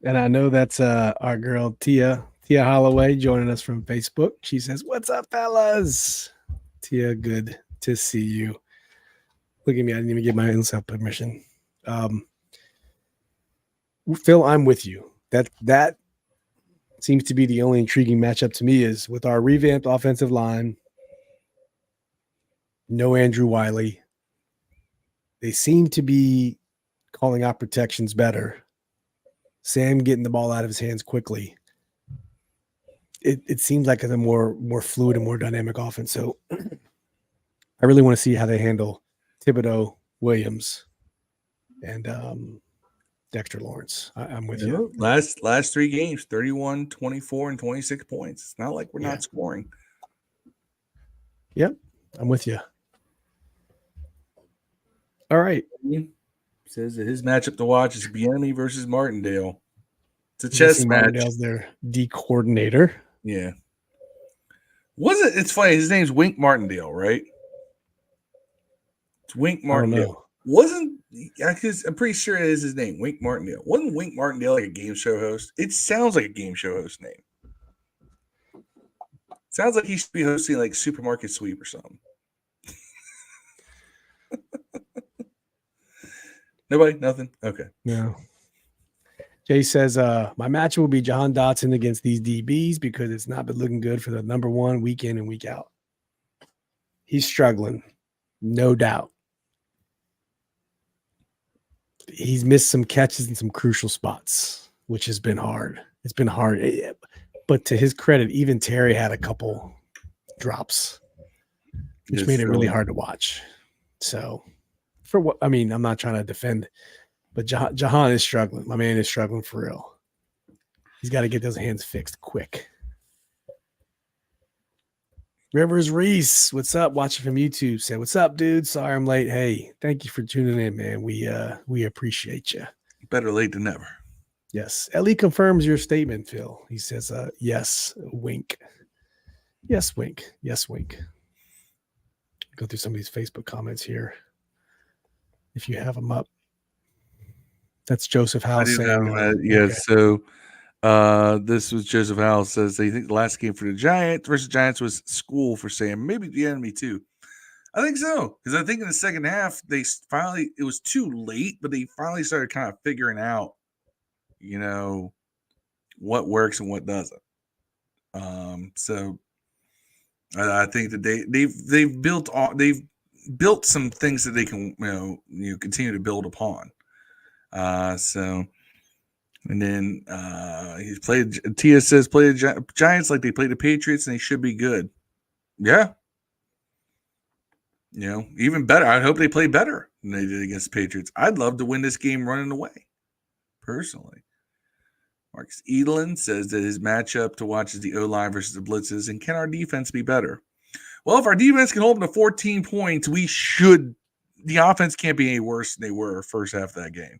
And I know that's our girl Tia Holloway joining us from Facebook. She says, "What's up, fellas?" Tia, good to see you. Look at me. I didn't even get my own self permission. Phil, I'm with you. That seems to be the only intriguing matchup to me is with our revamped offensive line. No Andrew Wiley. They seem to be calling out protections better. Sam getting the ball out of his hands quickly. It seems like a more fluid and more dynamic offense. So I really want to see how they handle Thibodeau, Williams, and Dexter Lawrence. I'm with you. Last three games, 31, 24, and 26 points. It's not like we're not scoring. Yep, I'm with you. All right. Says that his matchup to watch is Bieniemy versus Martindale. It's a chess match. Martindale's their D coordinator. Yeah. It's funny. His name's Wink Martindale, right? It's Wink Martindale. Because I'm pretty sure it is his name, Wink Martindale. Wasn't Wink Martindale like a game show host? It sounds like a game show host name. Sounds like he should be hosting like Supermarket Sweep or something. Nobody? Nothing? Okay. No. Jay says, my match will be Jahan Dotson against these DBs because it's not been looking good for the number one week in and week out. He's struggling, no doubt. He's missed some catches in some crucial spots, which has been hard. It's been hard. But to his credit, even Terry had a couple drops, which made it really hard to watch. So, I'm not trying to defend, but Jahan is struggling. My man is struggling for real. He's got to get those hands fixed quick. Rivers Reese, what's up? Watching from YouTube, said, "What's up, dude? Sorry I'm late. Hey, thank you for tuning in, man. We appreciate you. Better late than never." Yes. Ellie confirms your statement, Phil. He says, yes, wink. Yes, wink. Yes, wink. Go through some of these Facebook comments here. If you have them up. That's Joseph House saying. Yes. Okay. So this was Joseph House says they think the last game for the Giants versus Giants was school for Sam. Maybe the enemy too. I think so. Because I think in the second half, it was too late, but they finally started kind of figuring out, what works and what doesn't. So I think that they've built some things that they can continue to build upon. And then he's played. Tia says play the Giants like they played the Patriots and they should be good. Yeah. Even better. I hope they play better than they did against the Patriots. I'd love to win this game running away, personally. Marcus Edelin says that his matchup to watch is the O-line versus the blitzes, and can our defense be better? Well, if our defense can hold them to 14 points, we should. The offense can't be any worse than they were first half of that game.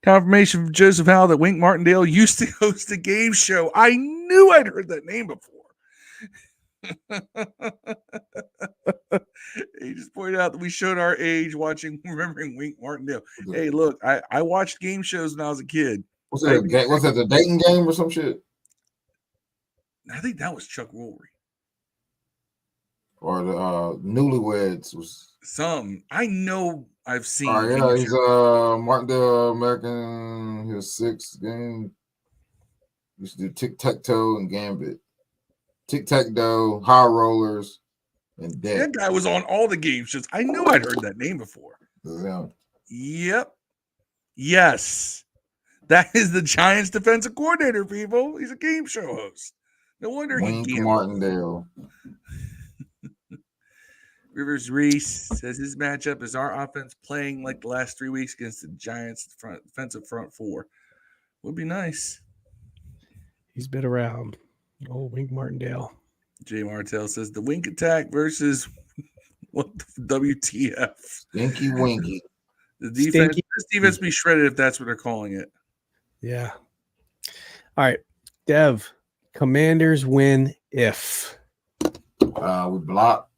Confirmation from Joseph Howell that Wink Martindale used to host a game show. I knew I'd heard that name before. He just pointed out that we showed our age remembering Wink Martindale. Hey, look, I watched game shows when I was a kid. Was that the Dayton game or some shit? I think that was Chuck Woolery. Or the Newlyweds was some. I know I've seen. Yeah, he's Martindale American. His sixth game. Used to do tic-tac-toe and gambit. Tic-tac-toe, high rollers, and deck. That guy was on all the game shows. I knew I'd heard that name before. Yeah. Yep. Yes. That is the Giants defensive coordinator, people. He's a game show host. No wonder Wink he Martindale. Rivers Reese says his matchup is our offense playing like the last 3 weeks against the Giants defensive front four. Would be nice. He's been around. Oh, Wink Martindale. Jay Martell says the Wink attack versus what the WTF. Stinky Winky. The defense, this defense be shredded if that's what they're calling it. Yeah. All right. Dev, Commanders win if we block.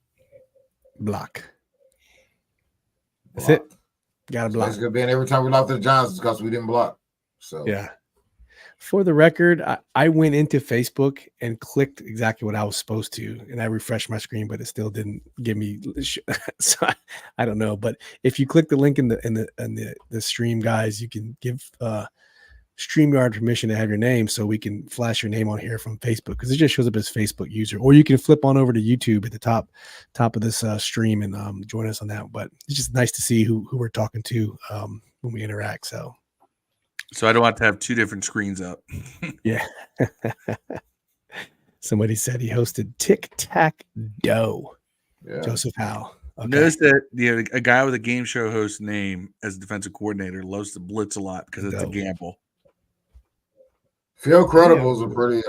That's it. Got to block. It's gonna be every time we lost to the Giants because we didn't block. So yeah. For the record, I went into Facebook and clicked exactly what I was supposed to, and I refreshed my screen, but it still didn't give me. So I don't know. But if you click the link in the stream, guys, you can give StreamYard permission to have your name, so we can flash your name on here from Facebook, because it just shows up as Facebook user. Or you can flip on over to YouTube at the top of this stream and join us on that. But it's just nice to see who we're talking to when we interact. So I don't want to have two different screens up. Yeah. Somebody said he hosted Tic-Tac-Doe. Yeah. Joseph Howe. Okay. Notice that a guy with a game show host name as a defensive coordinator loves to blitz a lot because it's a gamble. Phil Credibles are pretty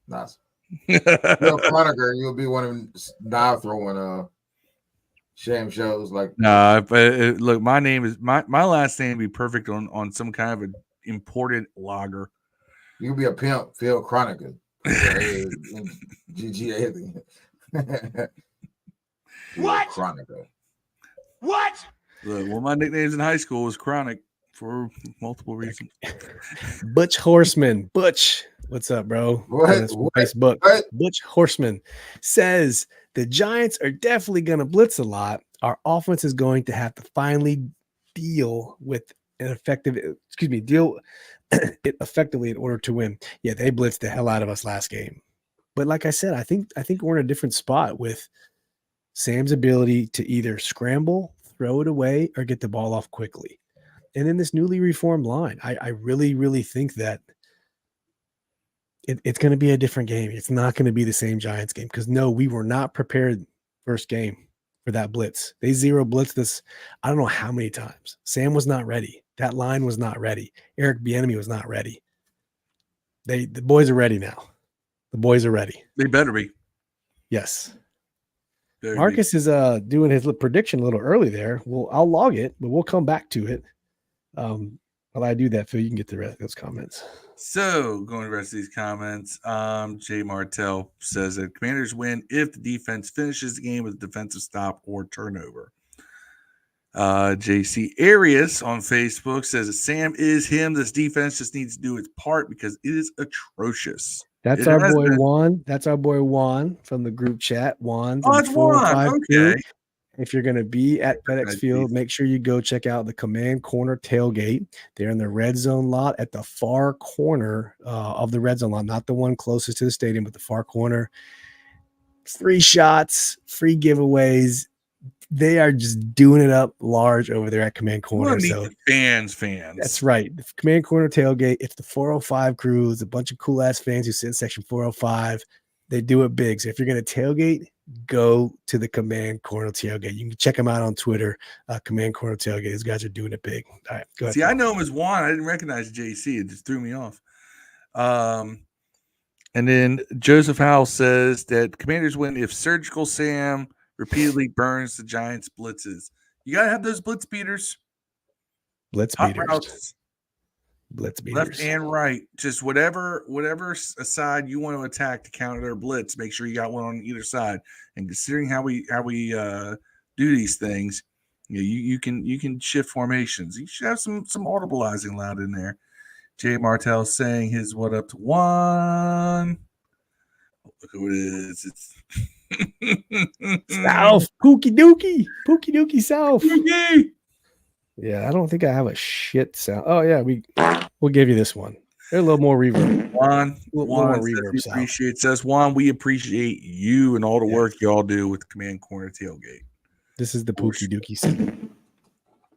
nice. Phil Croniger, you'll be one of them dive throwing sham shows like. Nah, but look, my name is my last name would be perfect on some kind of an imported lager. You'll be a pimp, Phil Croniger. GGA. What? Croniger. What? Look, well, my nicknames in high school was Chronic for multiple reasons. Butch Horseman. Butch, what's up, bro? What? Facebook. What? Butch Horseman says the Giants are definitely going to blitz a lot. Our offense is going to have to finally deal it effectively in order to win. Yeah, they blitzed the hell out of us last game. But like I said, I think we're in a different spot with Sam's ability to either scramble, throw it away, or get the ball off quickly. And in this newly reformed line, I really, really think that it's going to be a different game. It's not going to be the same Giants game because, no, we were not prepared first game for that blitz. They zero blitzed us I don't know how many times. Sam was not ready. That line was not ready. Eric Bieniemy was not ready. The boys are ready now. The boys are ready. They better be. Yes. Marcus is doing his prediction a little early there. Well, I'll log it, but we'll come back to it. While I do that, Phil, you can get the rest of those comments. So, going to the rest of these comments, Jay Martell says that Commanders win if the defense finishes the game with a defensive stop or turnover. JC Arias on Facebook says that Sam is him. This defense just needs to do its part because it is atrocious. That's our boy Juan. That's our boy Juan from the group chat. Juan. Oh, it's Juan. Okay. If you're going to be at FedEx Field, make sure you go check out the Command Corner tailgate. They're in the red zone lot at the far corner of the red zone lot, not the one closest to the stadium, but the far corner. Free shots, free giveaways. They are just doing it up large over there at Command Corner. So fans. That's right. The Command Corner tailgate. It's the 405 crew. It's a bunch of cool ass fans who sit in section 405. They do it big. So if you're going to tailgate, go to the Command Corner Tailgate. You can check them out on Twitter. Command Corner Tailgate. These guys are doing it big. All right, go ahead. See, I know him as Juan. I didn't recognize JC. It just threw me off. And then Joseph Howell says that Commanders win if Surgical Sam repeatedly burns the Giants' blitzes. You got to have those blitz beaters. Blitz Hot beaters. routes, Blitz beaters. left and right. Just whatever side you want to attack to counter their blitz, make sure you got one on either side. And considering how we do these things, you can shift formations. You should have some audibilizing loud in there. Jay Martell saying his what up to one. Look who it is. It's South. Pookie Dookie South. Pookie. Yeah, I don't think I have a shit sound. Oh yeah, we'll give you this one. There's a little more reverb. Juan more says reverb he sound. appreciates us. Juan, we appreciate you and all the work y'all do with the Command Corner Tailgate. This is the Pookie Dookie sound.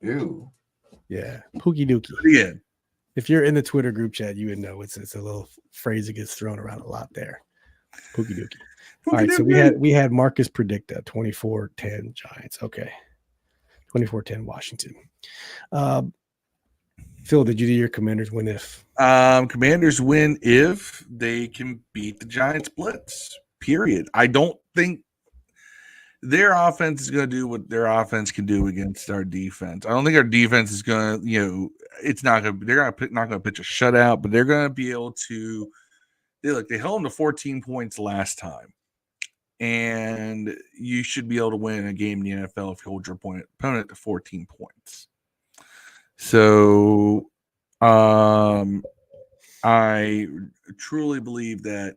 Ew. Yeah, Pookie Dookie. Yeah. If you're in the Twitter group chat, you would know it's a little phrase that gets thrown around a lot there. Pookie Dookie. All right, so we had Marcus predict that 24-10 Giants. Okay. 24-10 Washington. Phil, did you do your Commanders win if? Commanders win if they can beat the Giants blitz. Period. I don't think their offense is going to do what their offense can do against our defense. I don't think our defense is going to, it's not going to. They're not going to pitch a shutout, but they're going to be able to. They held them to 14 points last time, and you should be able to win a game in the NFL if you hold your opponent to 14 points. So, I truly believe that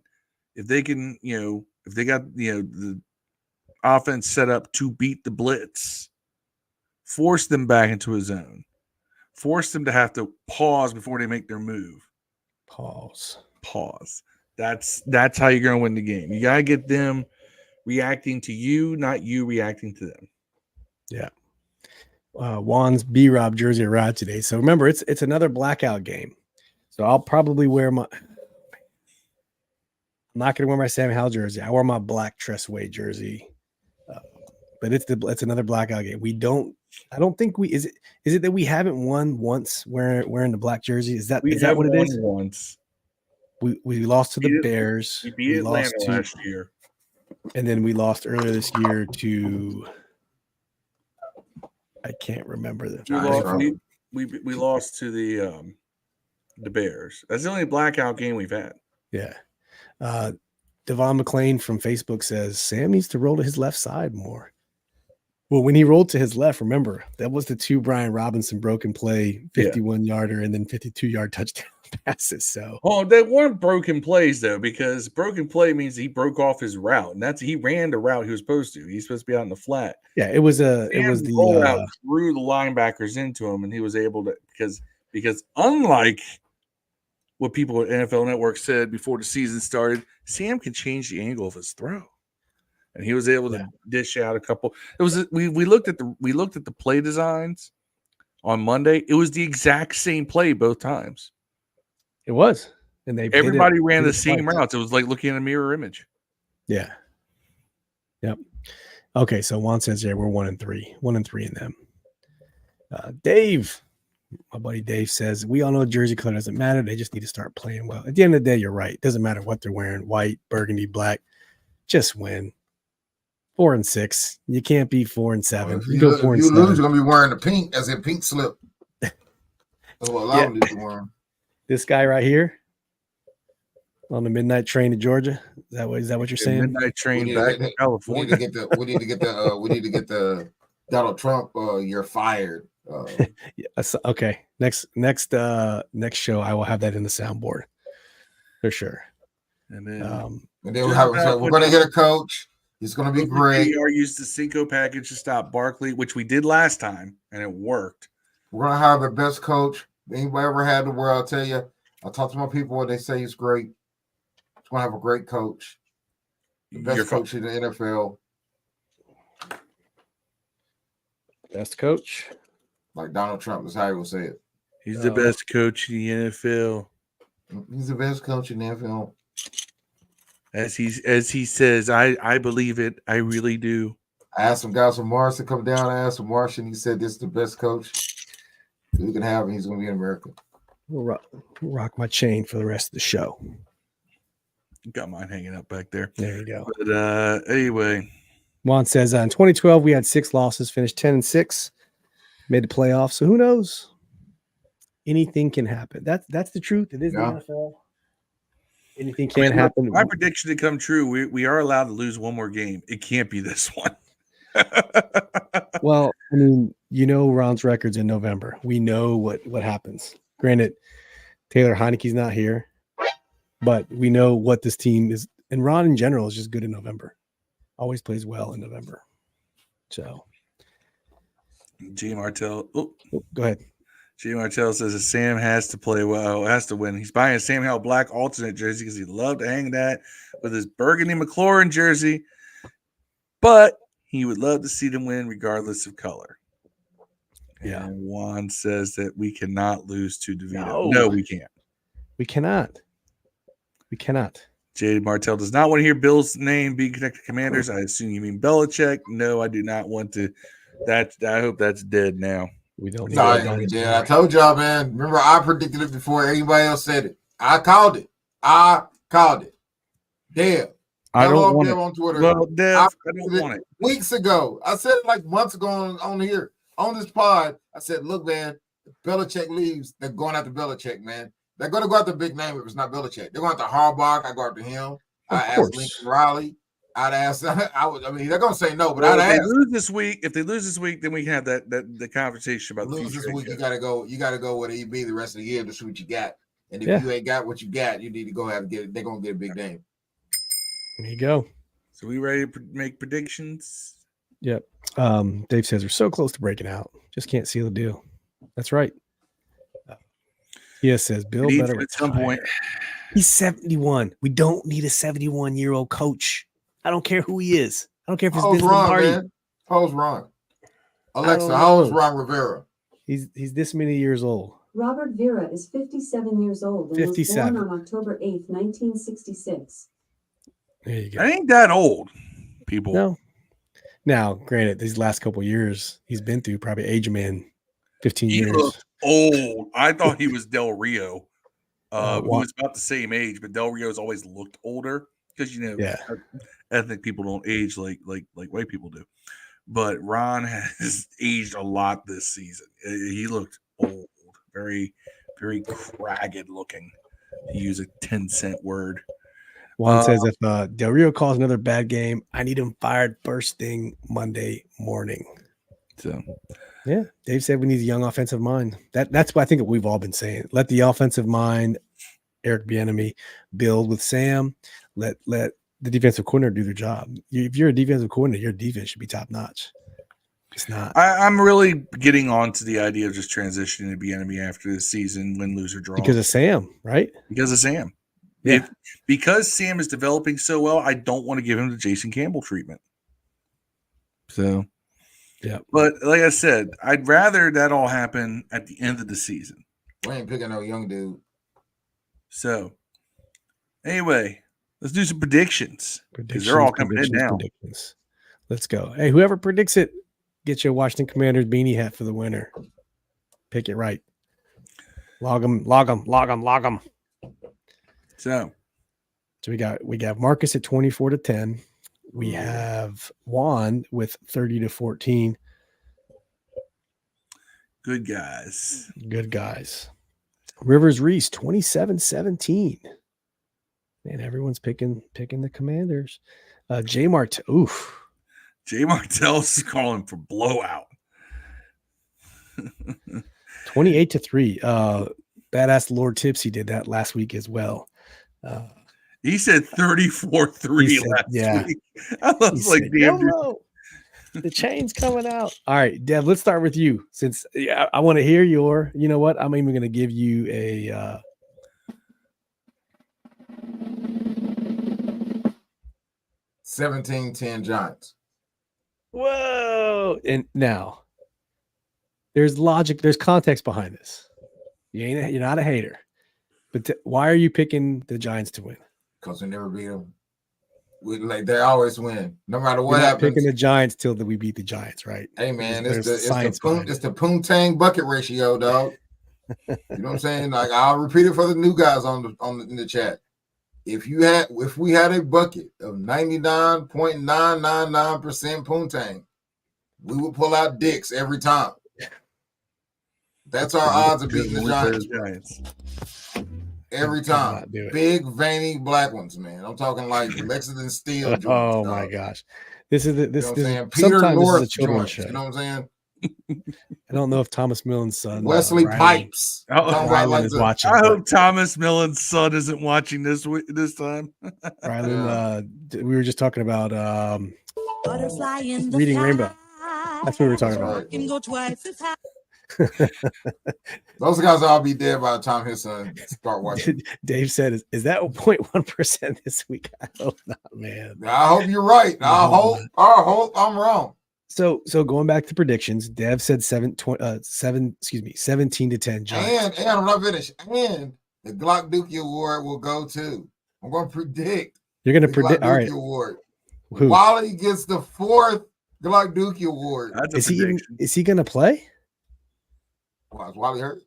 if they can, if they got the offense set up to beat the blitz, force them back into a zone, force them to have to pause before they make their move. Pause. That's how you're going to win the game. You got to get them reacting to you, not you reacting to them. Yeah. Juan's B-Rob jersey arrived today. So remember, it's another blackout game. So I'll probably wear I'm not going to wear my Sam Howell jersey. I wore my black Tressway jersey. But it's another blackout game. I don't think is it that we haven't won once wearing the black jersey? Is that what it is? Once. We lost to the Bears. We beat Atlanta last year. And then we lost earlier this year to I can't remember the we lost to the Bears. That's the only blackout game we've had. Yeah. Devon McClain from Facebook says Sam needs to roll to his left side more. Well, when he rolled to his left, remember, that was the two Brian Robinson broken play, 51-yarder, and then 52-yard touchdown passes. So, they weren't broken plays, though, because broken play means he broke off his route, and he ran the route he was supposed to. He's supposed to be out in the flat. Yeah, it was the rollout threw the linebackers into him, and he was able to because unlike what people at NFL Network said before the season started, Sam can change the angle of his throw. And he was able to dish out a couple. It was we looked at the play designs on Monday. It was the exact same play both times. It was, and everybody ran the same routes. It was like looking at a mirror image. Yeah. Yep. Okay, so Juan says, we're 1-3, 1-3 in them. Dave, my buddy Dave says, we all know jersey color doesn't matter. They just need to start playing well. At the end of the day, you're right. It doesn't matter what they're wearing, white, burgundy, black. Just win. 4-6. You can't be 4-7. You go 4-7. You lose, you're gonna be wearing the pink as a pink slip. That's what a lot of these are wearing. This guy right here on the midnight train to Georgia. Is that what you're saying? Midnight train back to California. We need to get the Donald Trump. You're fired. Okay. Next show, I will have that in the soundboard for sure. And then we're gonna get a coach. He's going to be great. We used the Cinco package to stop Barkley, which we did last time, and it worked. We're going to have the best coach anybody ever had in the world. I'll tell you. I talk to my people, and they say he's great. He's going to have a great coach. The best coach in the NFL. Best coach? Like Donald Trump is how he will say it. He's the best coach in the NFL. He's the best coach in the NFL. As he says, I believe it. I really do. I asked some guys from Mars to come down. I asked from Martian. He said this is the best coach we can have, and he's going to be in America. We'll rock my chain for the rest of the show. Got mine hanging up back there. There you go. But anyway, Juan says in 2012 we had 6 losses, finished 10-6, made the playoffs. So who knows? Anything can happen. That's the truth. It is the NFL. Anything can happen. My prediction to come true. We are allowed to lose one more game. It can't be this one. Well, I mean, Ron's records in November. We know what happens. Granted, Taylor Heineke's not here, but we know what this team is. And Ron in general is just good in November. Always plays well in November. So, G. Martell. go ahead. G. Martell says that Sam has to play well, has to win. He's buying a Sam Howell black alternate jersey because he'd love to hang that with his burgundy McLaurin jersey, but he would love to see them win regardless of color. Yeah. And Juan says that we cannot lose to DeVito. No, we can't. We cannot. We cannot. Jade Martell does not want to hear Bill's name being connected to Commanders. I assume you mean Belichick. No, I do not want to. I hope that's dead now. We don't. No, it's gonna be dead. I told y'all, man. Remember, I predicted it before anybody else said it. I called it. Dev. I don't want it on Twitter. Well, Dev, I don't want it. Weeks ago, I said it like months ago on here on this pod. I said, "Look, man, if Belichick leaves, they're going after Belichick, man. They're going to go after big name if it's not Belichick. They're going after Harbaugh. I go after him. I asked Lincoln Riley. I'd ask. I mean, they're going to say no, but I'd ask. If they lose this week, then we can have the conversation about lose this week. You got to go. You got to go with EB the rest of the year to see what you got. And if you ain't got what you got, you need to go out and get it. They're going to get a big name. There you go. So we ready to make predictions? Yep. Dave says we're so close to breaking out. Just can't seal the deal. That's right. He says Bill better at some point. He's 71. We don't need a 71-year-old coach. I don't care who he is. I don't care if it's Vince Lombardi. Man? How's Ron? Alexa, how is Ron Rivera? He's this many years old. Robert Vera is 57 years old and 57. was born on October 8th, 1966. There you go. I ain't that old, people. No. Now, granted, these last couple of years, he's been through probably age man 15 years. Looked old. I thought he was Del Rio, who was about the same age, but Del Rio's always looked older because ethnic people don't age like white people do. But Ron has aged a lot this season. He looked old, very, very cragged looking, to use a 10-cent word. Juan says if Del Rio calls another bad game, I need him fired first thing Monday morning. So, yeah, Dave said we need a young offensive mind. That's what I think we've all been saying. Let the offensive mind, Eric Bieniemy, build with Sam. Let the defensive coordinator do their job. If you're a defensive coordinator, your defense should be top notch. It's not. I'm really getting on to the idea of just transitioning to Bieniemy after this season, win, lose, or draw. Because of Sam, right? Because of Sam. Yeah. Because Sam is developing so well, I don't want to give him the Jason Campbell treatment. So, yeah. But like I said, I'd rather that all happen at the end of the season. We ain't picking no young dude. So, anyway, let's do some predictions. Because they're all coming in now. Let's go. Hey, whoever predicts it, get your Washington Commanders beanie hat for the winner. Pick it right. Log them. So we got Marcus at 24-10. We have Juan with 30-14. Good guys. Rivers Reese 27-17. Man, everyone's picking the Commanders. Jay Martell's calling for blowout. 28-3. Badass Lord Tipsy did that last week as well. He said 34-3 last week. I was like, damn, the chain's coming out. All right, Dev, let's start with you. Since I want to hear you know what? I'm even going to give you a 17-10 Giants. Whoa. And now there's logic, there's context behind this. You're not a hater. But why are you picking the Giants to win? Because we never beat them. they always win, no matter what We're not happens. picking the Giants till we beat the Giants, right? Hey man, There's it's behind the Poontang bucket ratio, dog. You know what I'm saying? Like, I'll repeat it for the new guys in the chat. If we had a bucket of 99.999% Poontang, we would pull out dicks every time. That's our odds of beating the Giants. Every time. Big veiny black ones, man. I'm talking like Lexington Steel joints. Oh dog. my gosh. This is the, You know what I'm saying? Peter North this is a children's joints, show. you know what I'm saying? I don't know if Thomas Millen's son Wesley Pipes. Rylan is watching. I hope Thomas Millen's son isn't watching this time. Rylan, we were just talking about Butterfly in the Reading sky. Rainbow. That's what we were talking about. Can go twice as high. Those guys will all be dead by the time his son start watching. Dave said, "Is that 0.1% this week?" I hope not, man. I hope you're right. I hope I'm wrong. So going back to predictions, Dev said 17 to 10 Giants. And I'm not finished. And the Glock Dookie Award will go too. I'm going to predict. You're going to predict. All right. Award. Who? Wally gets the 4th Glock Dookie Award. Is he going to play? Wow, is Wally hurt?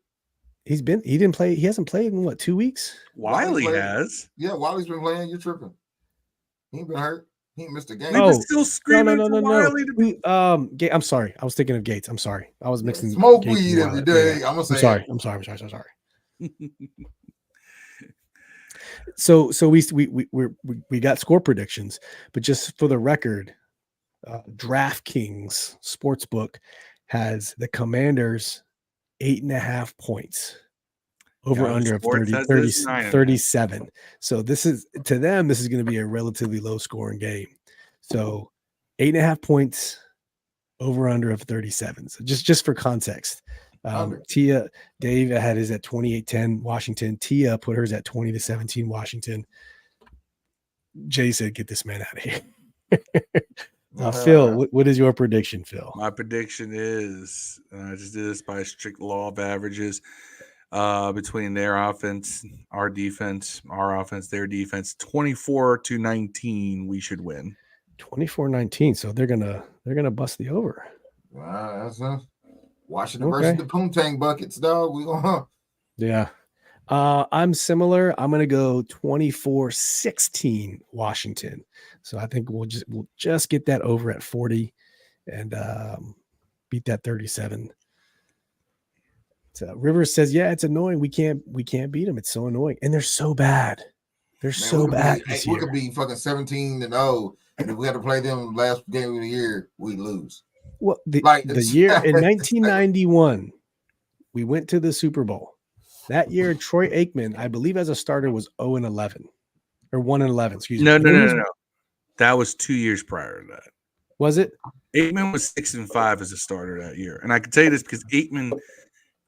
He didn't play. He hasn't played in 2 weeks. Wiley has. Yeah, Wally's been playing. You're tripping. He ain't been hurt. He missed a game. We were still screaming for Wiley to be. I'm sorry. I was thinking of Gates. I'm sorry. I was mixing. Smoke weed every day. Yeah. I'm sorry. I'm sorry. So we got score predictions, but just for the record, DraftKings Sportsbook has the Commanders 8.5 points. Over under of 37. So this is, to them, this is going to be a relatively low scoring game. So 8.5 points, over under of 37. So just for context, Tia, Dave had his at 28-10 Washington. Tia put hers at 20-17 Washington. Jay said, "Get this man out of here." Phil, what is your prediction, Phil? My prediction is, I just did this by strict law of averages. Between their offense, our defense, our offense, their defense, 24-19, we should win. 24-19. So they're gonna bust the over. Wow, that's Washington versus the Poontang buckets, dog. We gonna. Yeah. I'm similar. I'm gonna go 24-16 Washington. So I think we'll just get that over at 40 and beat that 37. Rivers says, "Yeah, it's annoying. We can't beat them. It's so annoying, and they're so bad. They're so bad this year. We could be fucking 17-0, and if we had to play them last game of the year, we lose." Well, the year in 1991, we went to the Super Bowl. That year, Troy Aikman, I believe, as a starter, was 0-11 or 1-11. Excuse me. No. That was 2 years prior to that. Was it? Aikman was 6-5 as a starter that year, and I can tell you this because Aikman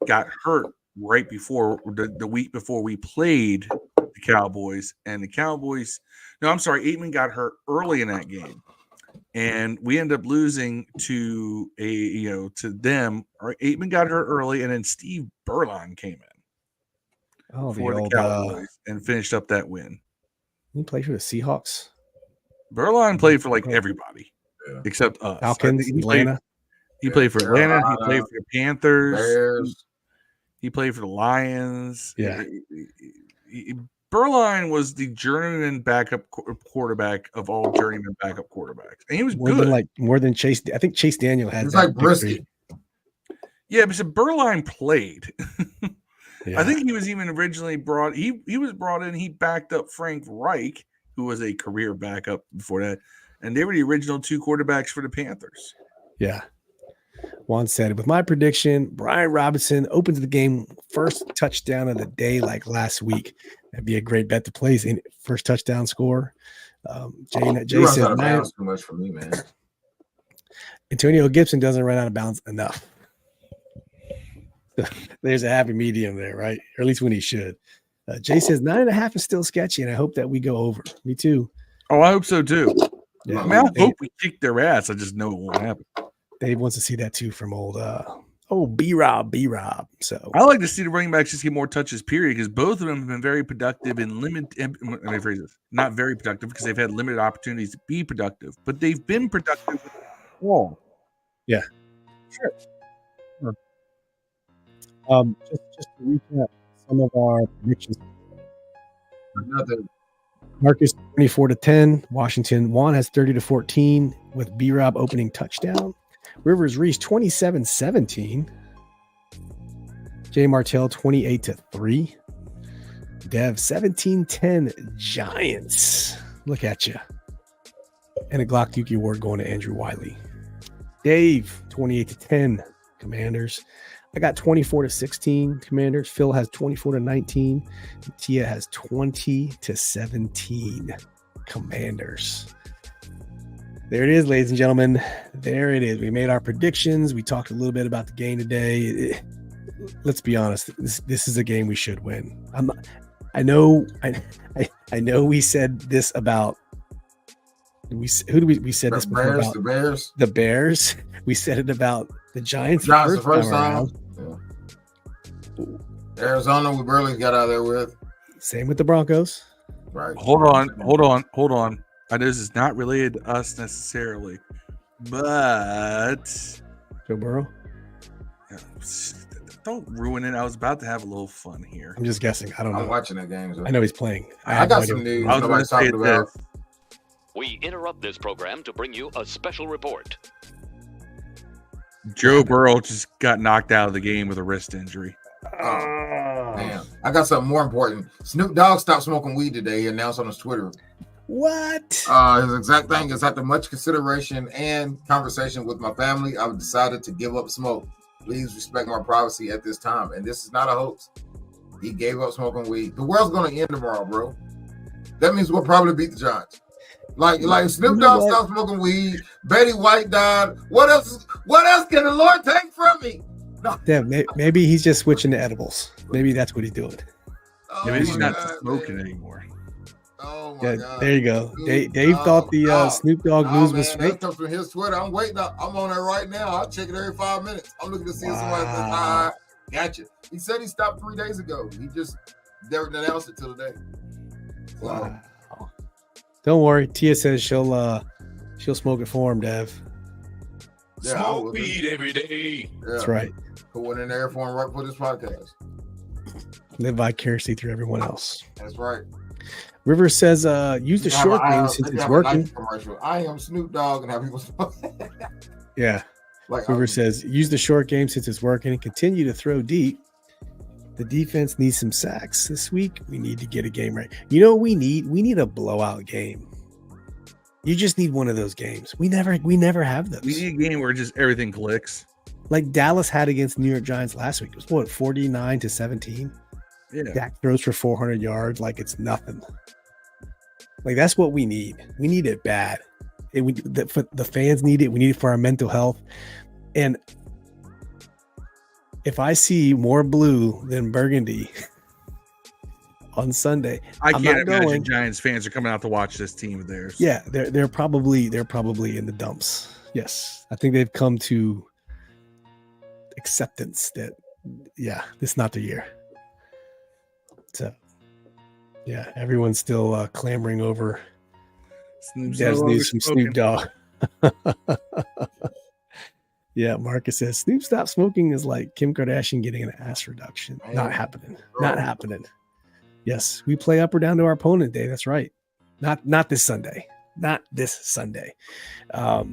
got hurt right before the week before we played the Cowboys, and the Cowboys. No, I'm sorry. Aikman got hurt early in that game, and we ended up losing to them. Aikman got hurt early, and then Steve Berline came in for the Cowboys and finished up that win. He played for the Seahawks. Berline played for everybody except us. Falcons, Atlanta. He played for Atlanta. He played for the Panthers. Bears. He played for the Lions. Yeah. Berline was the journeyman backup quarterback of all journeyman backup quarterbacks. And he was more than Chase. I think Chase Daniel had that. Like Brisket. Yeah, but Berline played. Yeah. I think he was even originally brought. He was brought in. He backed up Frank Reich, who was a career backup before that. And they were the original two quarterbacks for the Panthers. Yeah. Juan said, with my prediction, Brian Robinson opens the game first touchdown of the day like last week. That'd be a great bet to place in first touchdown score. Jay said, too much for me, man. Antonio Gibson doesn't run out of bounds enough. There's a happy medium there, right? Or at least when he should. Jay says 9.5 is still sketchy, and I hope that we go over. Me too. Oh, I hope so too. Yeah, I hope we kick their ass. I just know it won't happen. Dave wants to see that too from old Oh, B-Rob. So I like to see the running backs just get more touches, period, because both of them have been very productive in limited. Let me phrase this: not very productive because they've had limited opportunities to be productive, but they've been productive with the ball. yeah, sure. Just to recap some of our predictions. Marcus 24-10. Washington Juan has 30-14 with B-Rob opening touchdown. Rivers Reese 27-17. Jay Martell 28-3. Dev 17-10 Giants. Look at you. And a Glock Dookie Award going to Andrew Wiley. Dave 28-10 Commanders. I got 24-16 Commanders. Phil has 24-19. Tia has 20-17 Commanders. There it is, ladies and gentlemen. There it is. We made our predictions. We talked a little bit about the game today. Let's be honest. This is a game we should win. I know we said this about we said this before about the Bears. We said it about the Giants the first time. Yeah. Arizona, we barely got out of there with. Same with the Broncos. Right. Hold on. I know this is not related to us necessarily, but Joe Burrow. Don't ruin it. I was about to have a little fun here. I'm just guessing. I don't know. I'm watching that game. So. I know he's playing. I got some news. I was going to say about. We interrupt this program to bring you a special report. Joe Burrow just got knocked out of the game with a wrist injury. Oh, man. I got something more important. Snoop Dogg stopped smoking weed today. He announced on his Twitter. What? His exact thing is, after much consideration and conversation with my family, I've decided to give up smoke. Please respect my privacy at this time. And this is not a hoax. He gave up smoking weed. The world's going to end tomorrow, bro. That means we'll probably beat the Giants. Like Snoop Dogg stopped smoking weed. Betty White died. What else can the Lord take from me? No. Yeah, maybe he's just switching to edibles. Maybe that's what he's doing. Maybe he's not smoking anymore. Oh my God. There you go. Dave thought the Snoop Dogg news was fake. That comes from his Twitter. I'm waiting. I'm on there right now. I'll check it every 5 minutes. I'm looking to see if somebody says, gotcha. He said he stopped 3 days ago. He just never announced it till today. So, wow. Don't worry. Tia says she'll smoke it for him, Dev. Yeah, smoke weed every day. Yeah. That's right. Put one in there for him right for this podcast. Live vicariously through everyone else. That's right. River says, use the short game since it's working. I am Snoop Dogg and have people smoke. Yeah. River says, use the short game since it's working and continue to throw deep. The defense needs some sacks this week. We need to get a game right. You know what we need? We need a blowout game. You just need one of those games. We never have those. We need a game where just everything clicks. Like Dallas had against the New York Giants last week. It was what, 49-17? Yeah. Dak throws for 400 yards like it's nothing. Like that's what we need. We need it bad. The fans need it. We need it for our mental health. And if I see more blue than burgundy on Sunday, I can't imagine Giants fans are coming out to watch this team of theirs. Yeah, they're probably in the dumps. Yes, I think they've come to acceptance that this is not the year. So yeah, everyone's still clamoring over Dev's news from Snoop Dogg. Yeah, Marcus says Snoop stop smoking is like Kim Kardashian getting an ass reduction. Not happening. Not happening. Yes, we play up or down to our opponent day. That's right. Not this Sunday. Not this Sunday. All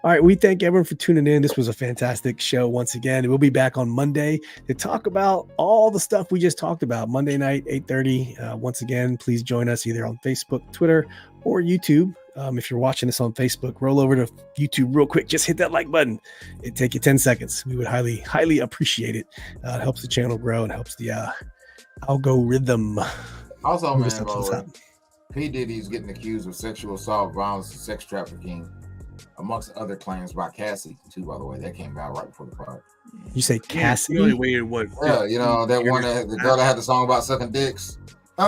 right, we thank everyone for tuning in. This was a fantastic show once again. We'll be back on Monday to talk about all the stuff we just talked about. Monday night, 8:30. Once again, please join us either on Facebook, Twitter, or YouTube. If you're watching this on Facebook, roll over to YouTube real quick. Just hit that like button. It'd take you 10 seconds. We would highly, highly appreciate it. It helps the channel grow and helps the algorithm. Also, man, P. Diddy's getting accused of sexual assault, violence, and sex trafficking, amongst other claims by Cassie, too, by the way. That came out right before the part. You say Cassie? Really waited what? Yeah, you know, that one, the girl that had the song about sucking dicks. Oh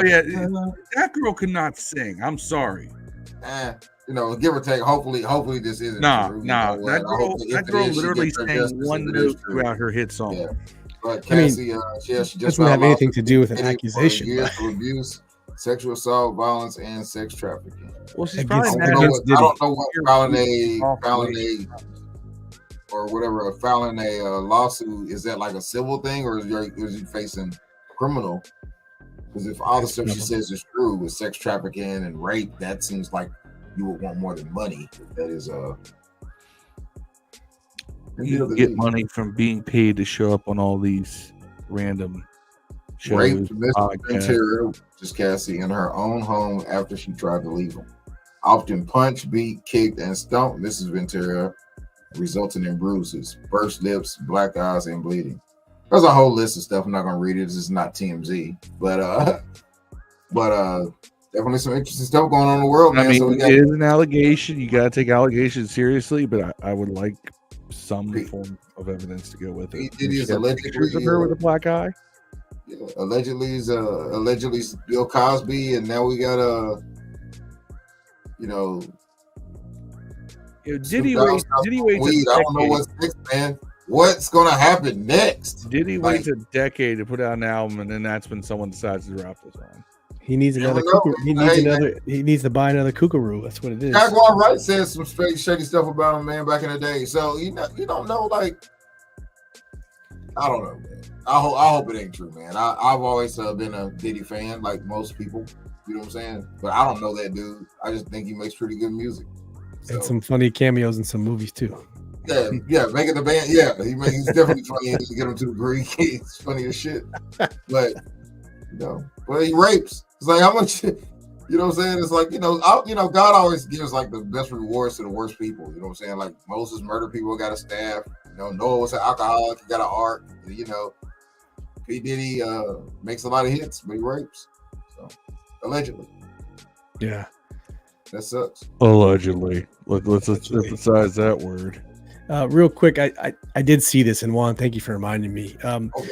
yeah, that girl could not sing. I'm sorry. give or take. Hopefully this isn't true. That girl literally sang one note throughout her hit song. Yeah. But Cassie, she just doesn't have anything to do with an accusation. Years of abuse, sexual assault, violence, and sex trafficking. Well, she's Against- probably I mad don't know what felony or whatever a felony lawsuit is. That like a civil thing, or is he facing criminal? Because if all the stuff she says is true with sex trafficking and rape, that seems like you would want more than money. That is you get money from being paid to show up on all these random shows. Raped Mr. Ventura, just Cassie, in her own home after she tried to leave him. Often punched, beat, kicked, and stomped Mrs. Ventura, resulting in bruises, burst lips, black eyes, and bleeding. There's a whole list of stuff. I'm not gonna read it. This is not TMZ, but definitely some interesting stuff going on in the world, man. I mean, it is an allegation. You gotta take allegations seriously, but I would like some form of evidence to go with it. It is allegedly of her with a black eye. Yeah, allegedly Bill Cosby, and now we got did he wait? I don't know what's next, man. What's gonna happen next? Did he wait a decade to put out an album, and then that's when someone decides to drop this on? He needs another. He needs to buy another kookaroo. That's what it is. Jaguar Wright said some shady stuff about him, man, back in the day. So you don't know, like, I don't know, man. I hope it ain't true, man. I've always been a Diddy fan, like most people. You know what I'm saying? But I don't know that dude. I just think he makes pretty good music. And some funny cameos in some movies too. Yeah, making the band. Yeah, he's definitely funny. To get him to agree, he's funny as shit. But but he rapes. It's like how much, you know what I'm saying? It's like God always gives like the best rewards to the worst people. You know what I'm saying? Like Moses murdered people, got a staff. Noah was an alcoholic, he got an art. P Diddy makes a lot of hits, but he rapes. So allegedly. Yeah. That sucks. Allegedly. Let's emphasize that word. Real quick, I did see this, and Juan, thank you for reminding me.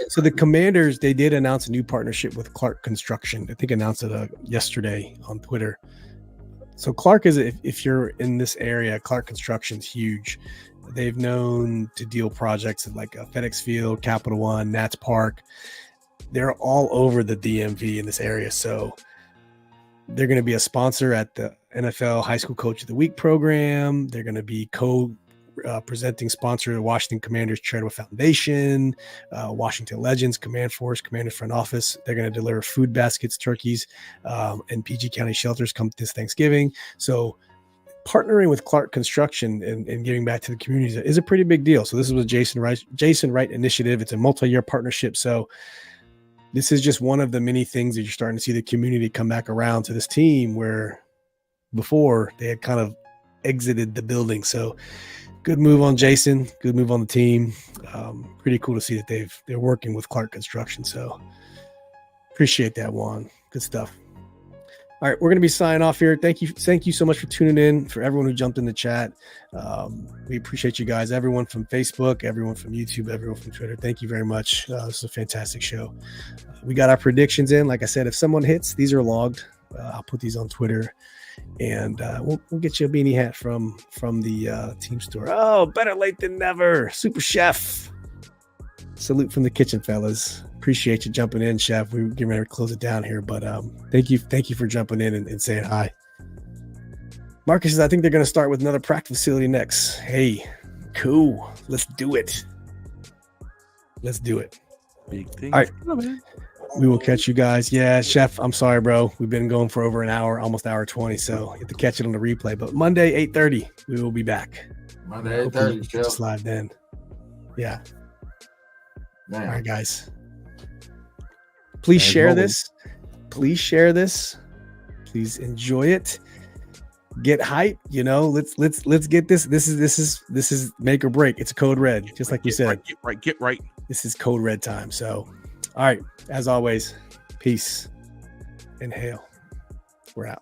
So the Commanders, they did announce a new partnership with Clark Construction. I think announced it yesterday on Twitter. So Clark is, if you're in this area, Clark Construction's huge. They've known to deal projects at like FedEx Field, Capital One, Nats Park. They're all over the DMV in this area. So they're going to be a sponsor at the NFL High School Coach of the Week program. They're going to be presenting sponsor of the Washington Commanders Charitable Foundation, Washington Legends, Command Force, Commanders Front Office. They're going to deliver food baskets, turkeys, and PG County shelters come this Thanksgiving. So partnering with Clark Construction and giving back to the community is a pretty big deal. So this is a Jason Wright initiative. It's a multi-year partnership. So this is just one of the many things that you're starting to see the community come back around to this team, where before they had kind of exited the building. So good move on Jason. Good move on the team. Pretty cool to see that they're working with Clark Construction. So appreciate that, Juan. Good stuff. All right, we're going to be signing off here. Thank you so much for tuning in. For everyone who jumped in the chat, we appreciate you guys. Everyone from Facebook, everyone from YouTube, everyone from Twitter. Thank you very much. This is a fantastic show. We got our predictions in. Like I said, if someone hits, these are logged. I'll put these on Twitter. And we'll get you a beanie hat from the team store. Oh, better late than never. Super Chef. Salute from the kitchen, fellas. Appreciate you jumping in, Chef. We're getting ready to close it down here, but thank you for jumping in and saying hi. Marcus says, I think they're going to start with another practice facility next. Hey, cool. Let's do it. Big thing. All right. We will catch you guys. Yeah, Chef, I'm sorry, bro. We've been going for over an hour, almost hour 20, so you have to catch it on the replay. But Monday, 8:30, we will be back. Monday, 8:30, Chef. Slide then. Yeah. Man. All right, guys. Please share this. Please share this. Please enjoy it. Get hype. Let's get this. This is make or break. It's code red, just like you said. Get right. This is code red time. So, all right. As always, peace and hail. We're out.